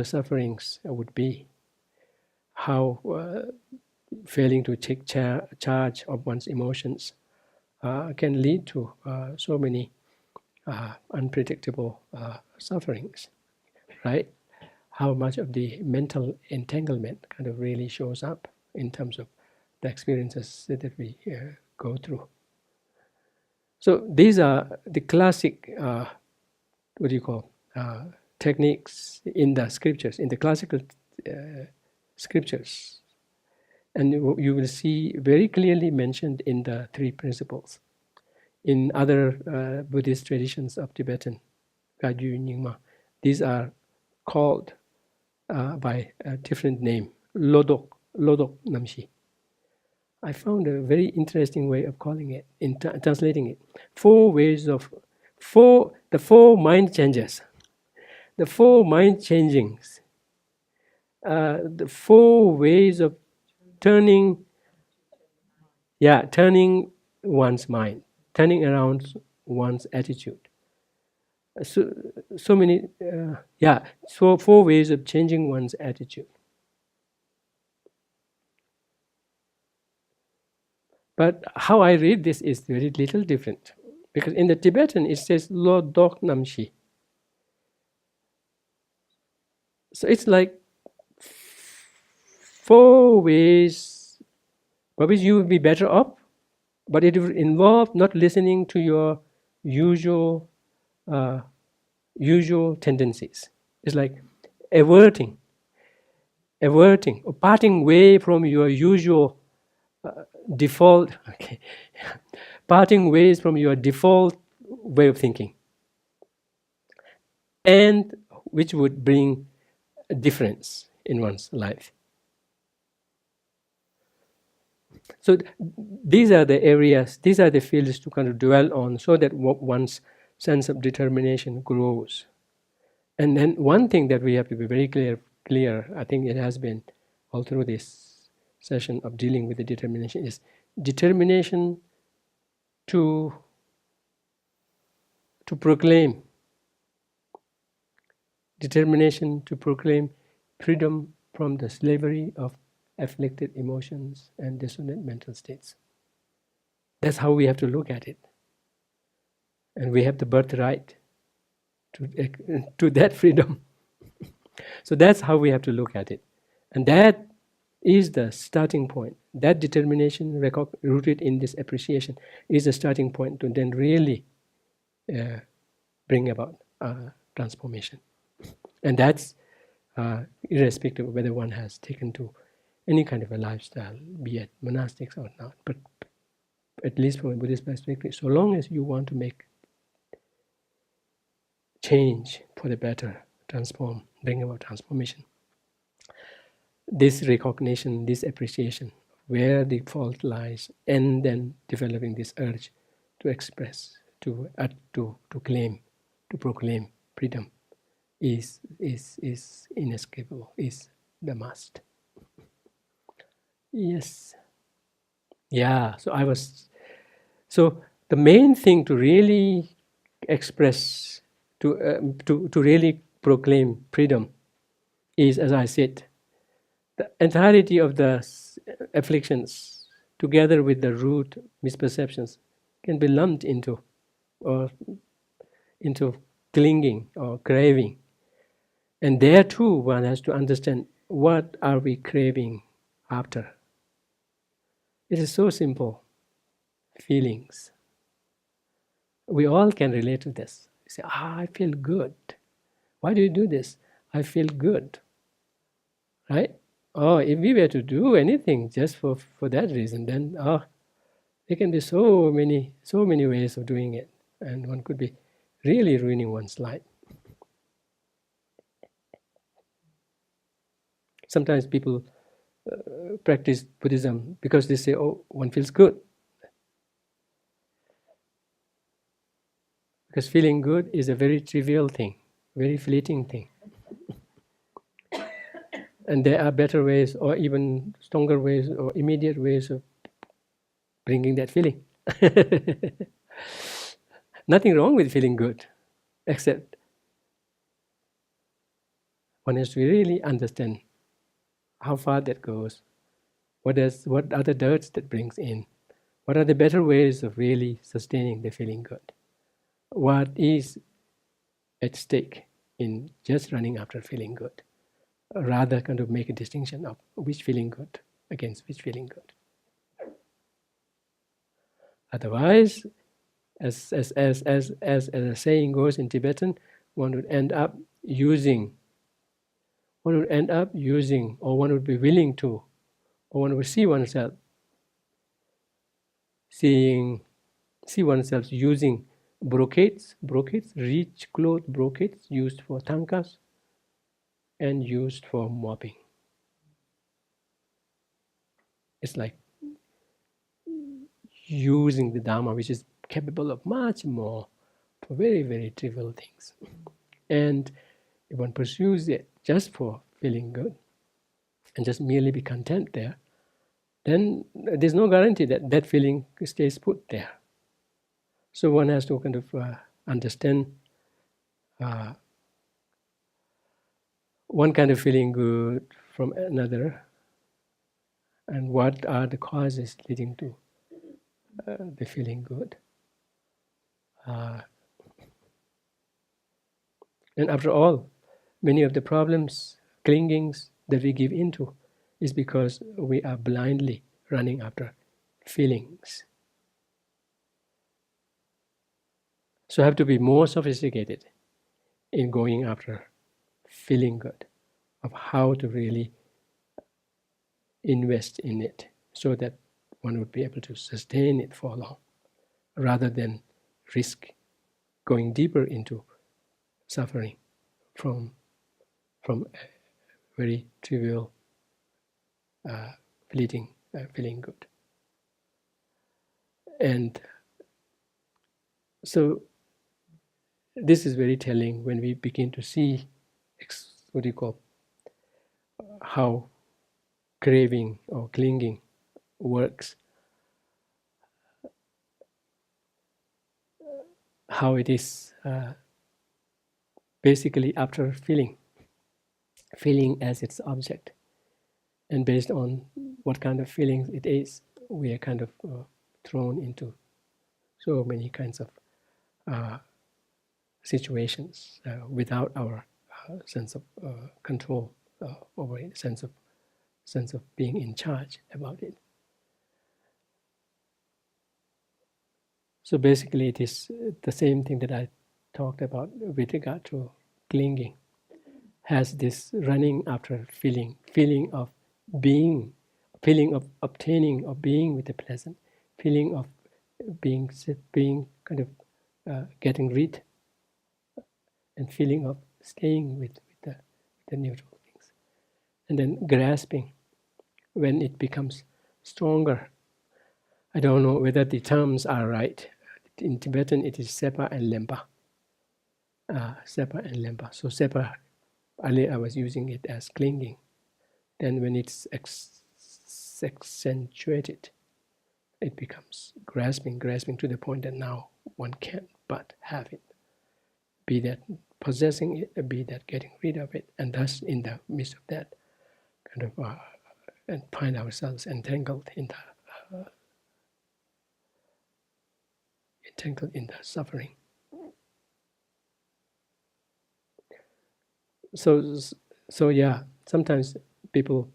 sufferings would be. How failing to take charge of one's emotions can lead to so many unpredictable sufferings, right? How much of the mental entanglement kind of really shows up in terms of the experiences that we go through. So these are the classic, techniques in the scriptures, in the classical scriptures. And you will see very clearly mentioned in the three principles. In other Buddhist traditions of Tibetan, Kagyu Nyingma, these are called by a different name, Lodok Namshi. I found a very interesting way of calling it, in translating it. The four mind changes, the four mind changings, the four ways of turning one's mind, turning around one's attitude. So many, four ways of changing one's attitude. But how I read this is very little different, because in the Tibetan it says Lo Dok Namshi. So it's like four ways by which you will be better off, but it will involve not listening to your usual tendencies. It's like averting, or parting way from your usual parting ways from your default way of thinking, and which would bring a difference in one's life. So these are the areas, these are the fields to kind of dwell on, so that one's sense of determination grows. And then one thing that we have to be very clear, I think it has been all through this session of dealing with the determination, is determination to proclaim freedom from the slavery of afflicted emotions and dissonant mental states. That's how we have to look at it. And we have the birthright to that freedom. So that's how we have to look at it. And that is the starting point. That determination rooted in this appreciation is the starting point to then really bring about transformation. And that's irrespective of whether one has taken to any kind of a lifestyle, be it monastics or not. But at least from a Buddhist perspective, so long as you want to make change for the better, transform, bring about transformation, this recognition, this appreciation, where the fault lies, and then developing this urge to express, to claim, to proclaim freedom is inescapable, is the must. Yes. Yeah. So the main thing to really express, to really proclaim freedom is, as I said, the entirety of the afflictions, together with the root misperceptions, can be lumped into clinging or craving. And there too, one has to understand, what are we craving after? It is so simple. Feelings. We all can relate to this. You say, I feel good. Why do you do this? I feel good. Right? Oh, if we were to do anything just for that reason, then there can be so many ways of doing it, and one could be really ruining one's life. Sometimes people practice Buddhism because they say, "Oh, one feels good." Because feeling good is a very trivial thing, very fleeting thing. And there are better ways, or even stronger ways, or immediate ways of bringing that feeling. Nothing wrong with feeling good, except one has to really understand how far that goes. What are the dirts that brings in? What are the better ways of really sustaining the feeling good? What is at stake in just running after feeling good? Rather, kind of make a distinction of which feeling good against which feeling good. Otherwise, as a saying goes in Tibetan, one would end up using, or one would be willing to, or one would see oneself using brocades, rich cloth brocades used for tankas and used for mopping. It's like using the Dharma, which is capable of much more, for very, very trivial things. And if one pursues it just for feeling good and just merely be content there, then there's no guarantee that that feeling stays put there. So one has to kind of understand one kind of feeling good from another, and what are the causes leading to the feeling good. And after all, many of the problems, clingings that we give into is because we are blindly running after feelings. So I have to be more sophisticated in going after feeling good, of how to really invest in it so that one would be able to sustain it for long, rather than risk going deeper into suffering from a very trivial, fleeting feeling good. And so this is very telling when we begin to see what you call how craving or clinging works, how it is basically after feeling as its object, and based on what kind of feelings it is, we are kind of thrown into so many kinds of situations without our sense of control over it, sense of sense of being in charge about it. So basically it is the same thing that I talked about with regard to clinging, has this running after feeling of being, feeling of obtaining or being with the pleasant, feeling of being kind of getting rid, and feeling of staying with the neutral things. And then grasping, when it becomes stronger. I don't know whether the terms are right. In Tibetan it is sepa and lempa. Sepa and lempa. So sepa, earlier I was using it as clinging. Then when it's accentuated, it becomes grasping to the point that now one can't but have it. Be that possessing it, be that getting rid of it, and thus in the midst of that, kind of, and find ourselves entangled in the suffering. So yeah, sometimes people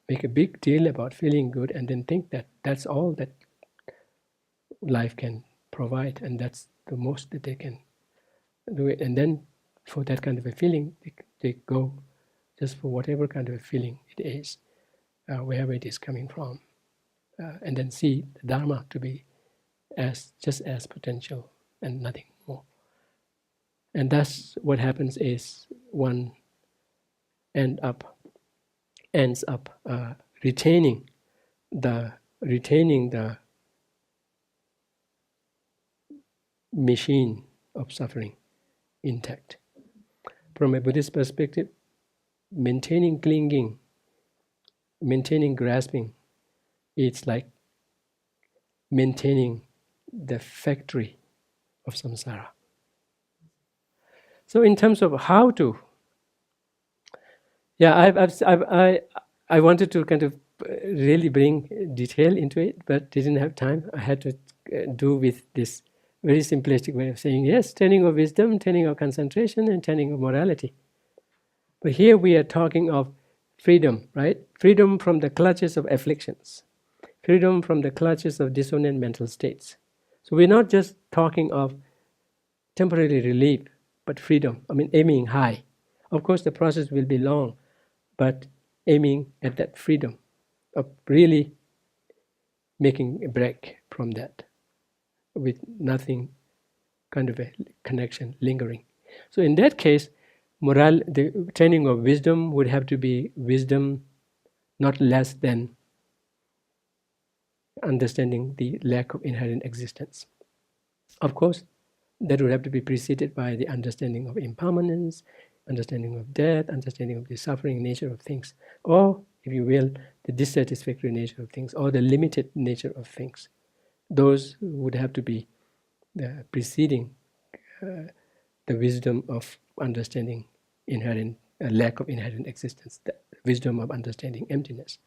make a big deal about feeling good and then think that that's all that life can provide, and that's the most that they can do it. And then for that kind of a feeling, they go just for whatever kind of a feeling it is, wherever it is coming from, and then see the Dharma to be just as potential and nothing more. And thus what happens is one ends up retaining the machine of suffering intact. From a Buddhist perspective, maintaining clinging, maintaining grasping, it's like maintaining the factory of samsara. So in terms of how to, I wanted to kind of really bring detail into it, but didn't have time. I had to do with this very simplistic way of saying, yes, training of wisdom, training of concentration, and training of morality. But here we are talking of freedom, right? Freedom from the clutches of afflictions, freedom from the clutches of dissonant mental states. So we're not just talking of temporary relief, but freedom. I mean, aiming high. Of course, the process will be long, but aiming at that freedom of really making a break from that with nothing kind of a connection lingering. So in that case, the training of wisdom would have to be wisdom not less than understanding the lack of inherent existence. Of course, that would have to be preceded by the understanding of impermanence, understanding of death, understanding of the suffering nature of things, or, if you will, the dissatisfactory nature of things, or the limited nature of things. Those would have to be preceding the wisdom of understanding lack of inherent existence, the wisdom of understanding emptiness.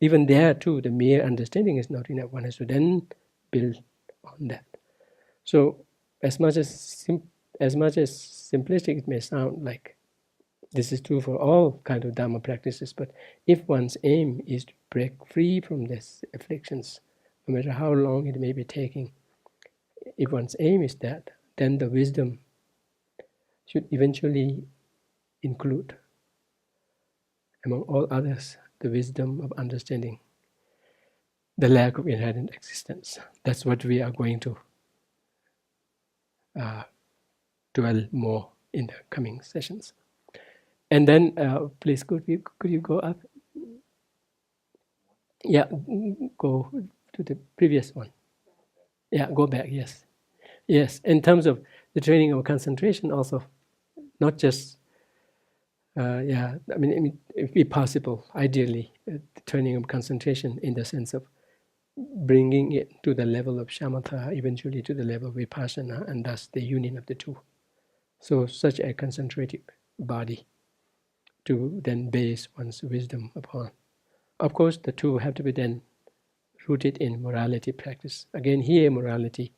Even there too, the mere understanding is not enough. One has to then build on that. So as much as simplistic it may sound, like this is true for all kind of Dharma practices, but if one's aim is to break free from these afflictions, no matter how long it may be taking, if one's aim is that, then the wisdom should eventually include, among all others, the wisdom of understanding the lack of inherent existence. That's what we are going to dwell more in the coming sessions. And then, please, could you go up? Yeah, go to the previous one. Yeah, go back. Yes, yes. In terms of the training of concentration, also, not just. I mean, if possible, ideally, the training of concentration in the sense of bringing it to the level of shamatha, eventually to the level of vipassana, and thus the union of the two. So such a concentrated body to then base one's wisdom upon. Of course, the two have to be then rooted in morality practice. Again, here morality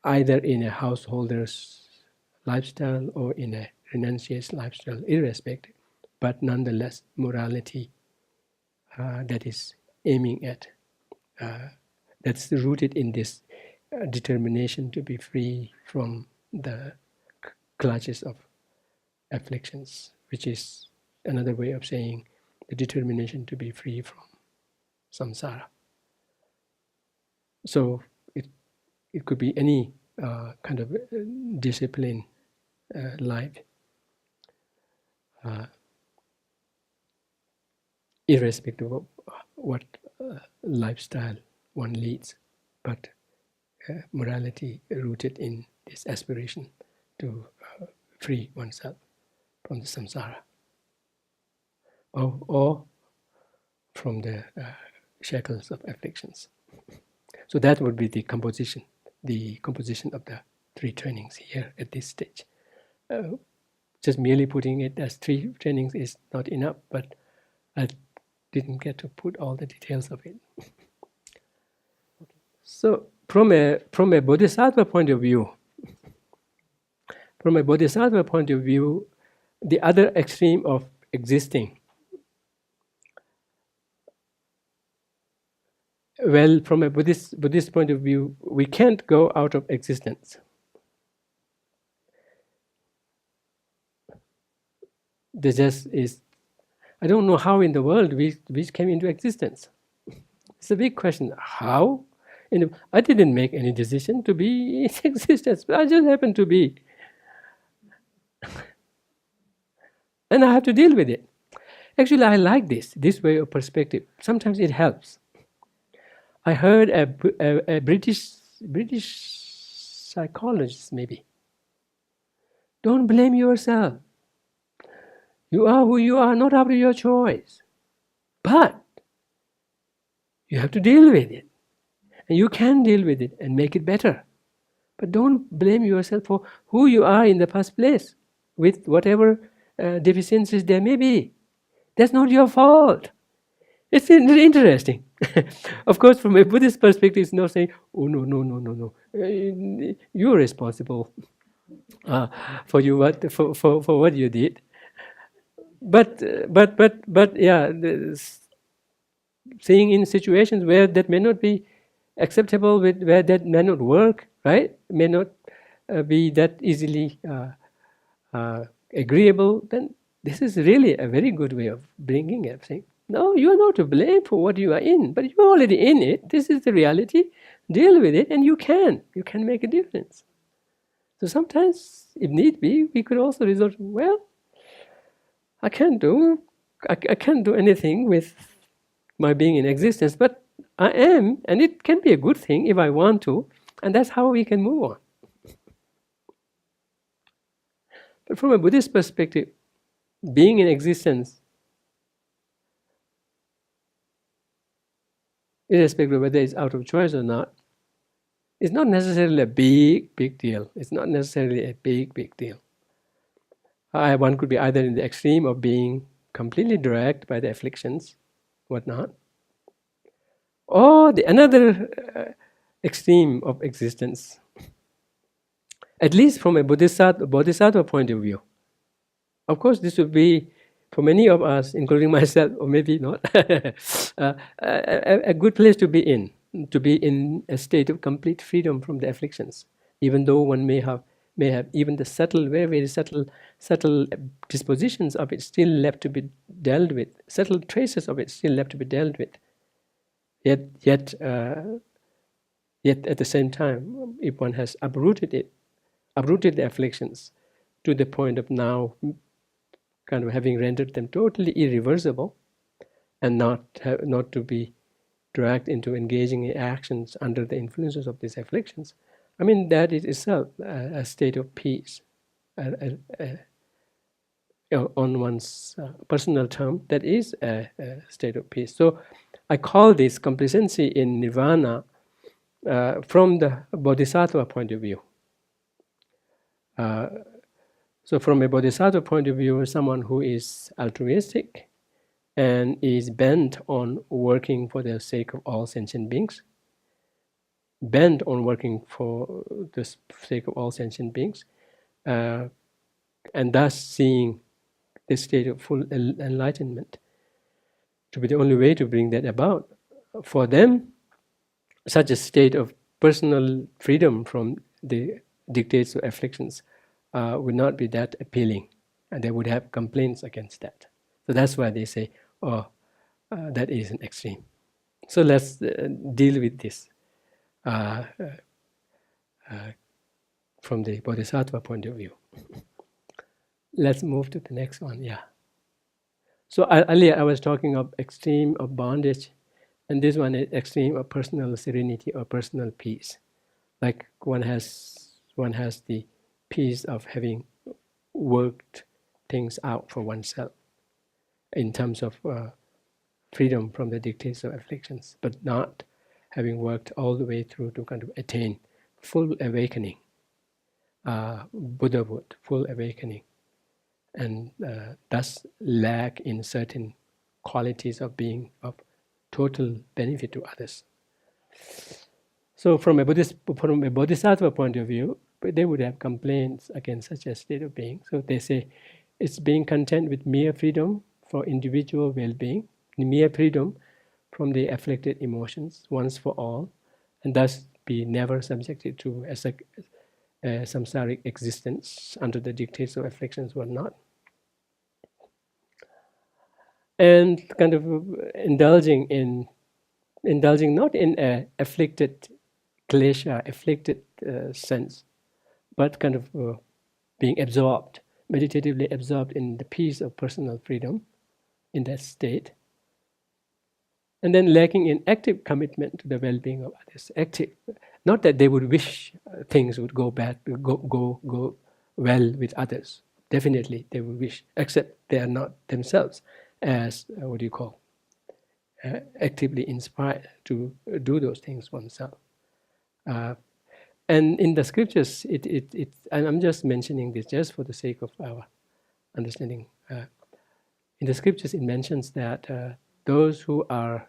either in a householder's lifestyle or in a renunciates lifestyle irrespective, but nonetheless morality that is aiming at, that's rooted in this determination to be free from the clutches of afflictions, which is another way of saying the determination to be free from samsara. So it could be any kind of discipline, life, irrespective of what lifestyle one leads, but morality rooted in this aspiration to free oneself from the samsara, or from the shackles of afflictions. So that would be the composition of the 3 trainings here at this stage. Just merely putting it as 3 trainings is not enough, but I didn't get to put all the details of it. So from a bodhisattva point of view, the other extreme of existing, well, from a Buddhist point of view, we can't go out of existence. There just is, I don't know how in the world we came into existence. It's a big question. How? I didn't make any decision to be in existence, but I just happened to be. And I have to deal with it. Actually, I like this way of perspective. Sometimes it helps. I heard a British psychologist, maybe. Don't blame yourself. You are who you are, not after your choice. But you have to deal with it. And you can deal with it and make it better. But don't blame yourself for who you are in the first place, with whatever deficiencies there may be. That's not your fault. It's interesting. Of course, from a Buddhist perspective, it's not saying, oh, no. You're responsible for what you did. But yeah, seeing in situations where that may not be acceptable, where that may not work, right? May not be that easily agreeable, then this is really a very good way of bringing it, saying, no, you are not to blame for what you are in, but you're already in it. This is the reality. Deal with it, and you can make a difference. So sometimes, if need be, we could also resort to, well, I can't do anything with my being in existence, but I am, and it can be a good thing if I want to, and that's how we can move on. But from a Buddhist perspective, being in existence, irrespective of whether it's out of choice or not, is not necessarily a big deal. It's not necessarily a big deal. One could be either in the extreme of being completely dragged by the afflictions, whatnot, or another extreme of existence. At least from a bodhisattva point of view. Of course, this would be, for many of us, including myself, or maybe not, a good place to be in a state of complete freedom from the afflictions, even though one may have even the very subtle dispositions of it still left to be dealt with, subtle traces of it still left to be dealt with. Yet at the same time, if one has uprooted the afflictions to the point of now kind of having rendered them totally irreversible, and not to be dragged into engaging in actions under the influences of these afflictions, I mean, that is itself a state of peace. On one's personal term, that is a state of peace. So I call this complacency in nirvana from the bodhisattva point of view. So from a bodhisattva point of view, someone who is altruistic and is bent on working for the sake of all sentient beings, bent on working for the sake of all sentient beings, and thus seeing the state of full enlightenment to be the only way to bring that about. For them, such a state of personal freedom from the dictates of afflictions would not be that appealing, and they would have complaints against that. So that's why they say, oh, that is an extreme. So let's deal with this from the Bodhisattva point of view. Let's move to the next one, yeah. So earlier I was talking of extreme of bondage, and this one is extreme of personal serenity or personal peace. Like one has the peace of having worked things out for oneself in terms of freedom from the dictates of afflictions, but not having worked all the way through to kind of attain full awakening, Buddhahood, full awakening, and thus lack in certain qualities of being of total benefit to others. So from a Bodhisattva point of view, they would have complaints against such a state of being. So they say it's being content with mere freedom for individual well-being, mere freedom from the afflicted emotions once for all, and thus be never subjected to a samsaric existence under the dictates of afflictions or not. And kind of indulging not in a afflicted klesha, afflicted sense, but kind of being absorbed, meditatively absorbed in the peace of personal freedom in that state. And then lacking in active commitment to the well-being of others. Active, not that they would wish things would go well with others. Definitely they would wish, except they are not themselves as actively inspired to do those things oneself. And in the scriptures, and I'm just mentioning this just for the sake of our understanding. In the scriptures, it mentions that those who are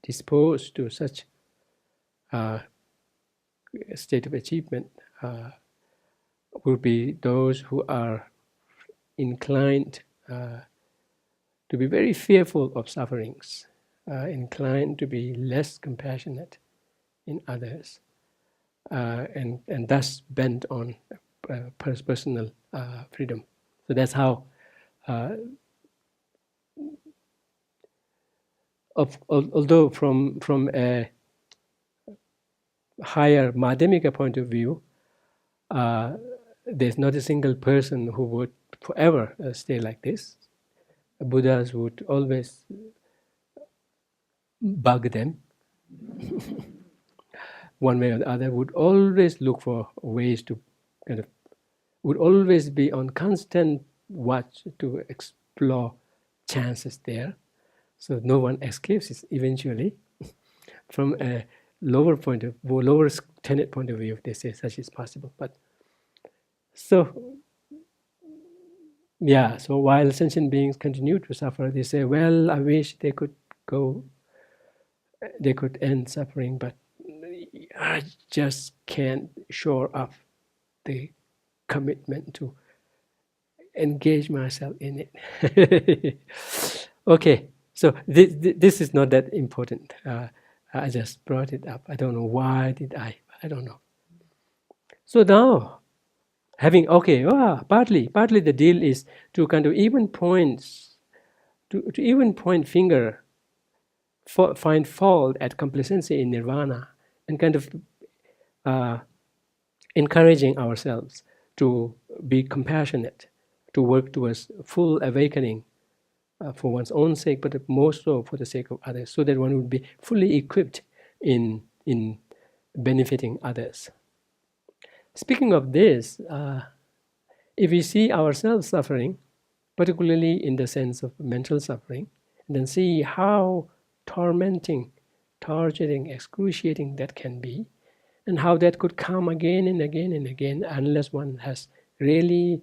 disposed to such state of achievement will be those who are inclined to be very fearful of sufferings, inclined to be less compassionate in others, and thus bent on personal freedom. So that's how, although from a higher Madhyamaka point of view, there's not a single person who would forever stay like this. Buddhas would always bug them one way or the other, would always look for ways to would always be on constant watch to explore chances there. So no one escapes it eventually. From a lower tenet point of view, they say such is possible. But so while sentient beings continue to suffer, they say, well, I wish they could end suffering, but I just can't shore up the commitment to engage myself in it. Okay, so this is not that important. I just brought it up. I don't know why did I don't know. So now, partly the deal is to kind of even point finger, find fault at complacency in nirvana, and kind of encouraging ourselves to be compassionate, to work towards full awakening for one's own sake, but more so for the sake of others, so that one would be fully equipped in benefiting others. Speaking of this, if we see ourselves suffering, particularly in the sense of mental suffering, and then see how tormenting, torturing, excruciating that can be, and how that could come again and again and again unless one has really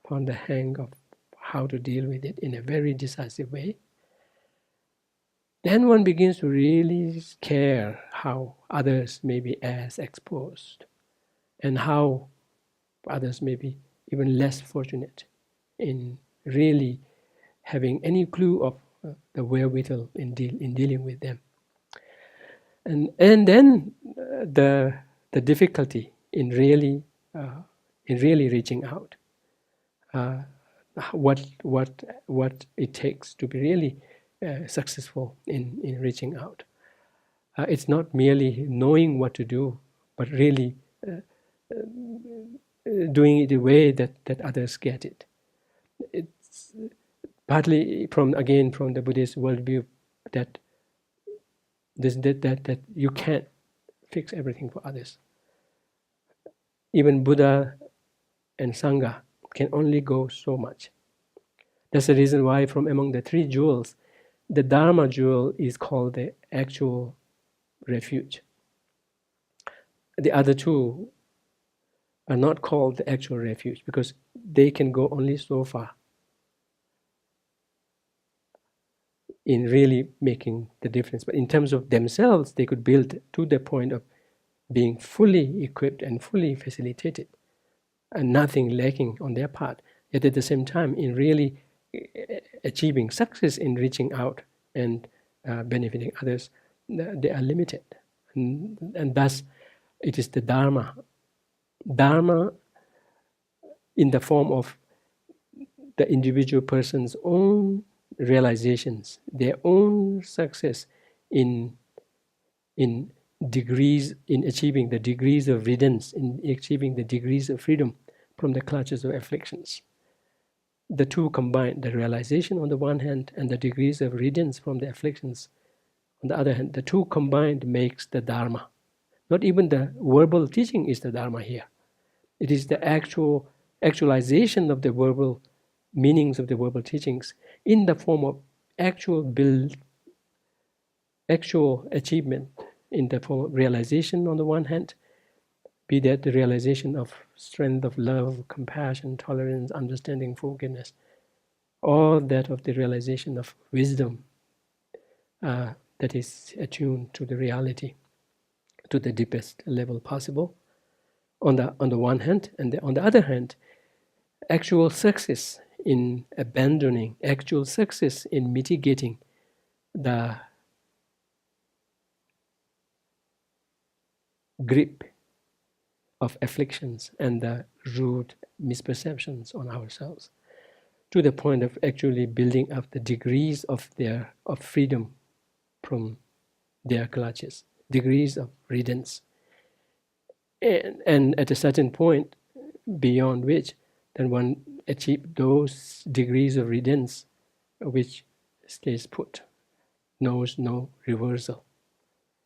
found the hang of how to deal with it in a very decisive way, then one begins to really care how others may be as exposed, and how others may be even less fortunate in really having any clue of the wherewithal in dealing with them. And then the difficulty in really reaching out, what it takes to be really successful in reaching out. It's not merely knowing what to do, but really doing it the way that others get it. It's partly from the Buddhist worldview that you can't fix everything for others. Even Buddha and Sangha can only go so much. That's the reason why from among the three jewels, the Dharma jewel is called the actual refuge. The other two are not called the actual refuge because they can go only so far in really making the difference. But in terms of themselves, they could build to the point of being fully equipped and fully facilitated and nothing lacking on their part. Yet at the same time, in really achieving success in reaching out and benefiting others, they are limited. And thus, it is the Dharma. Dharma in the form of the individual person's own realizations, their own success in degrees, in achieving the degrees of riddance, in achieving the degrees of freedom from the clutches of afflictions. The two combined, the realization on the one hand and the degrees of riddance from the afflictions on the other hand, the two combined makes the Dharma. Not even the verbal teaching is the Dharma here. It is the actualization of the verbal meanings of the verbal teachings in the form of actual achievement, in the form of realization on the one hand, be that the realization of strength of love, compassion, tolerance, understanding, forgiveness, or that of the realization of wisdom that is attuned to the reality, to the deepest level possible, on the one hand, and on the other hand, actual success in abandoning, actual success in mitigating the grip of afflictions and the rude misperceptions on ourselves, to the point of actually building up the degrees of freedom from their clutches, degrees of riddance. And at a certain point, beyond which, then one achieves those degrees of riddance which stays put, knows no reversal.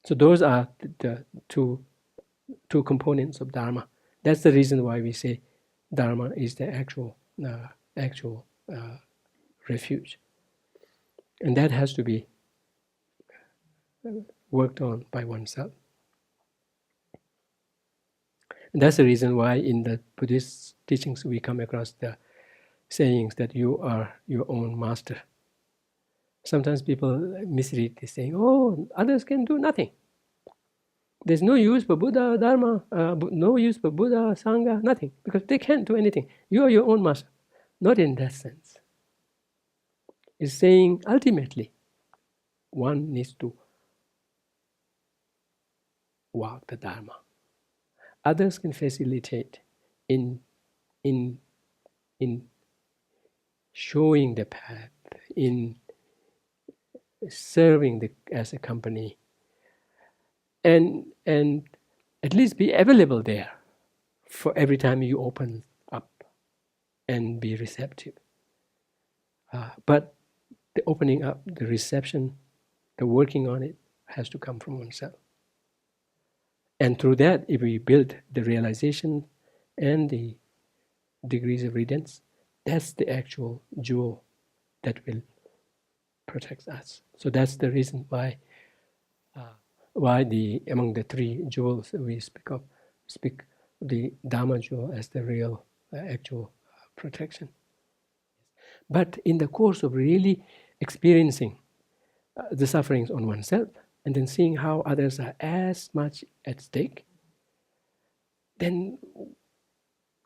So those are the two components of Dharma. That's the reason why we say Dharma is the actual refuge. And that has to be worked on by oneself. And that's the reason why in the Buddhist teachings we come across the sayings that you are your own master. Sometimes people misread this saying, oh, others can do nothing. There's no use for Buddha, Dharma, no use for Buddha, Sangha, nothing, because they can't do anything. You are your own master. Not in that sense. It's saying ultimately, one needs to walk the Dharma. Others can facilitate in showing the path, in serving as a company, and at least be available there for every time you open up and be receptive. But the opening up, the reception, the working on it has to come from oneself. And through that, if we build the realization and the degrees of riddance, that's the actual jewel that will protect us. So that's the reason why among the three jewels we speak the Dharma jewel as the real actual protection. But in the course of really experiencing the sufferings on oneself, and then seeing how others are as much at stake, then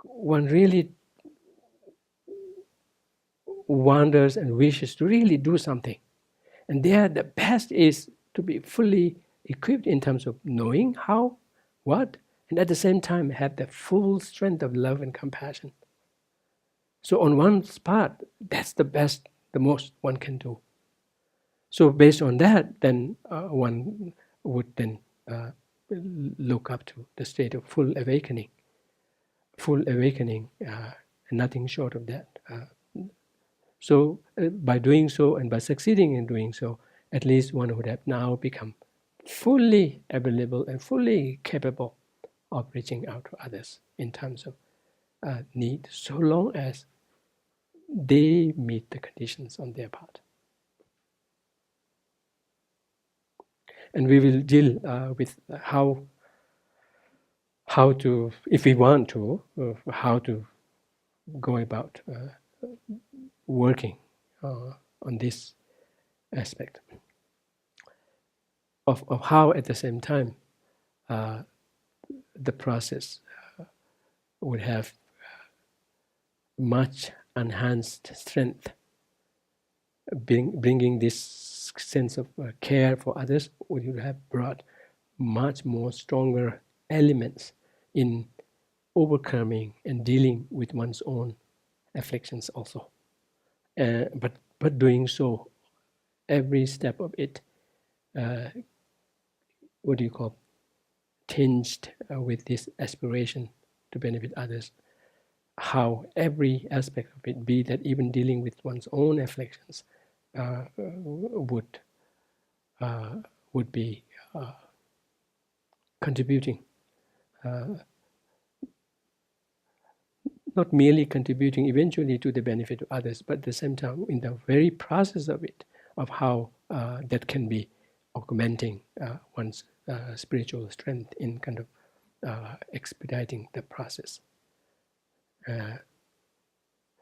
one really wonders and wishes to really do something. And there, the best is to be fully equipped in terms of knowing how, what, and at the same time have the full strength of love and compassion. So on one part, that's the best, the most one can do. So based on that, then one would then look up to the state of full awakening, and nothing short of that. So by doing so and by succeeding in doing so, at least one would have now become fully available and fully capable of reaching out to others in terms of need, so long as they meet the conditions on their part. And we will deal with how to, if we want to, how to go about working on this aspect of how at the same time the process would have much enhanced strength, bringing this sense of care for others would have brought much more stronger elements in overcoming and dealing with one's own afflictions also. But doing so, every step of it, tinged with this aspiration to benefit others. How every aspect of it, be that even dealing with one's own afflictions, would be contributing, not merely contributing eventually to the benefit of others, but at the same time in the very process of it, of how that can be augmenting one's spiritual strength in kind of expediting the process.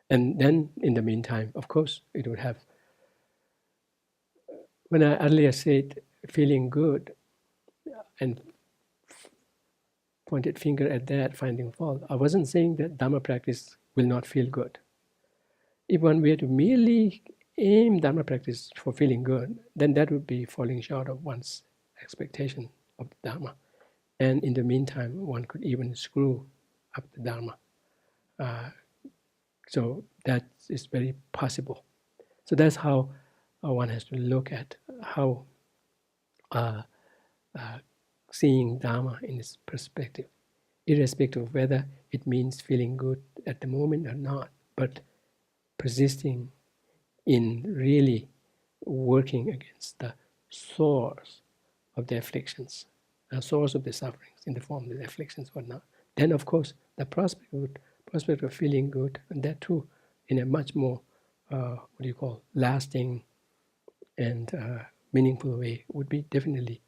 And then in the meantime, of course, it would have, when I earlier said feeling good and pointed finger at that, finding fault, I wasn't saying that Dhamma practice will not feel good. If one were to merely aim Dhamma practice for feeling good, then that would be falling short of one's expectation of Dhamma. And in the meantime, one could even screw up the Dhamma. So that is very possible. So that's how one has to look at how seeing Dhamma in its perspective, irrespective of whether it means feeling good at the moment or not, but persisting in really working against the source of the afflictions, the source of the sufferings in the form of the afflictions, whatnot. Then, of course, the prospect of feeling good, and that too, in a much more lasting and meaningful way, would be definitely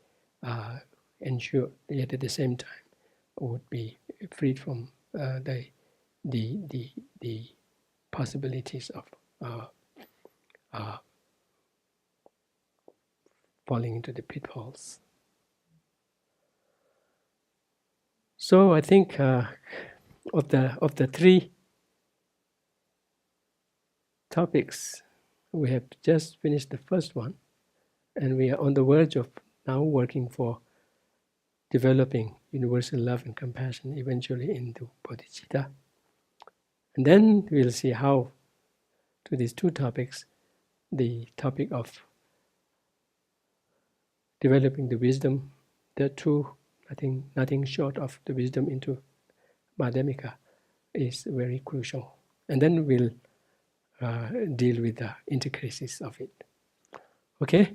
ensured. Yet at the same time, would be freed from the possibilities of falling into the pitfalls. So I think of the three topics, we have just finished the first one, and we are on the verge of now working for developing universal love and compassion eventually into bodhicitta. And then we'll see how to these two topics, the topic of developing the wisdom, that too, nothing short of the wisdom into Madhyamaka is very crucial. And then we'll deal with the intricacies of it. Okay?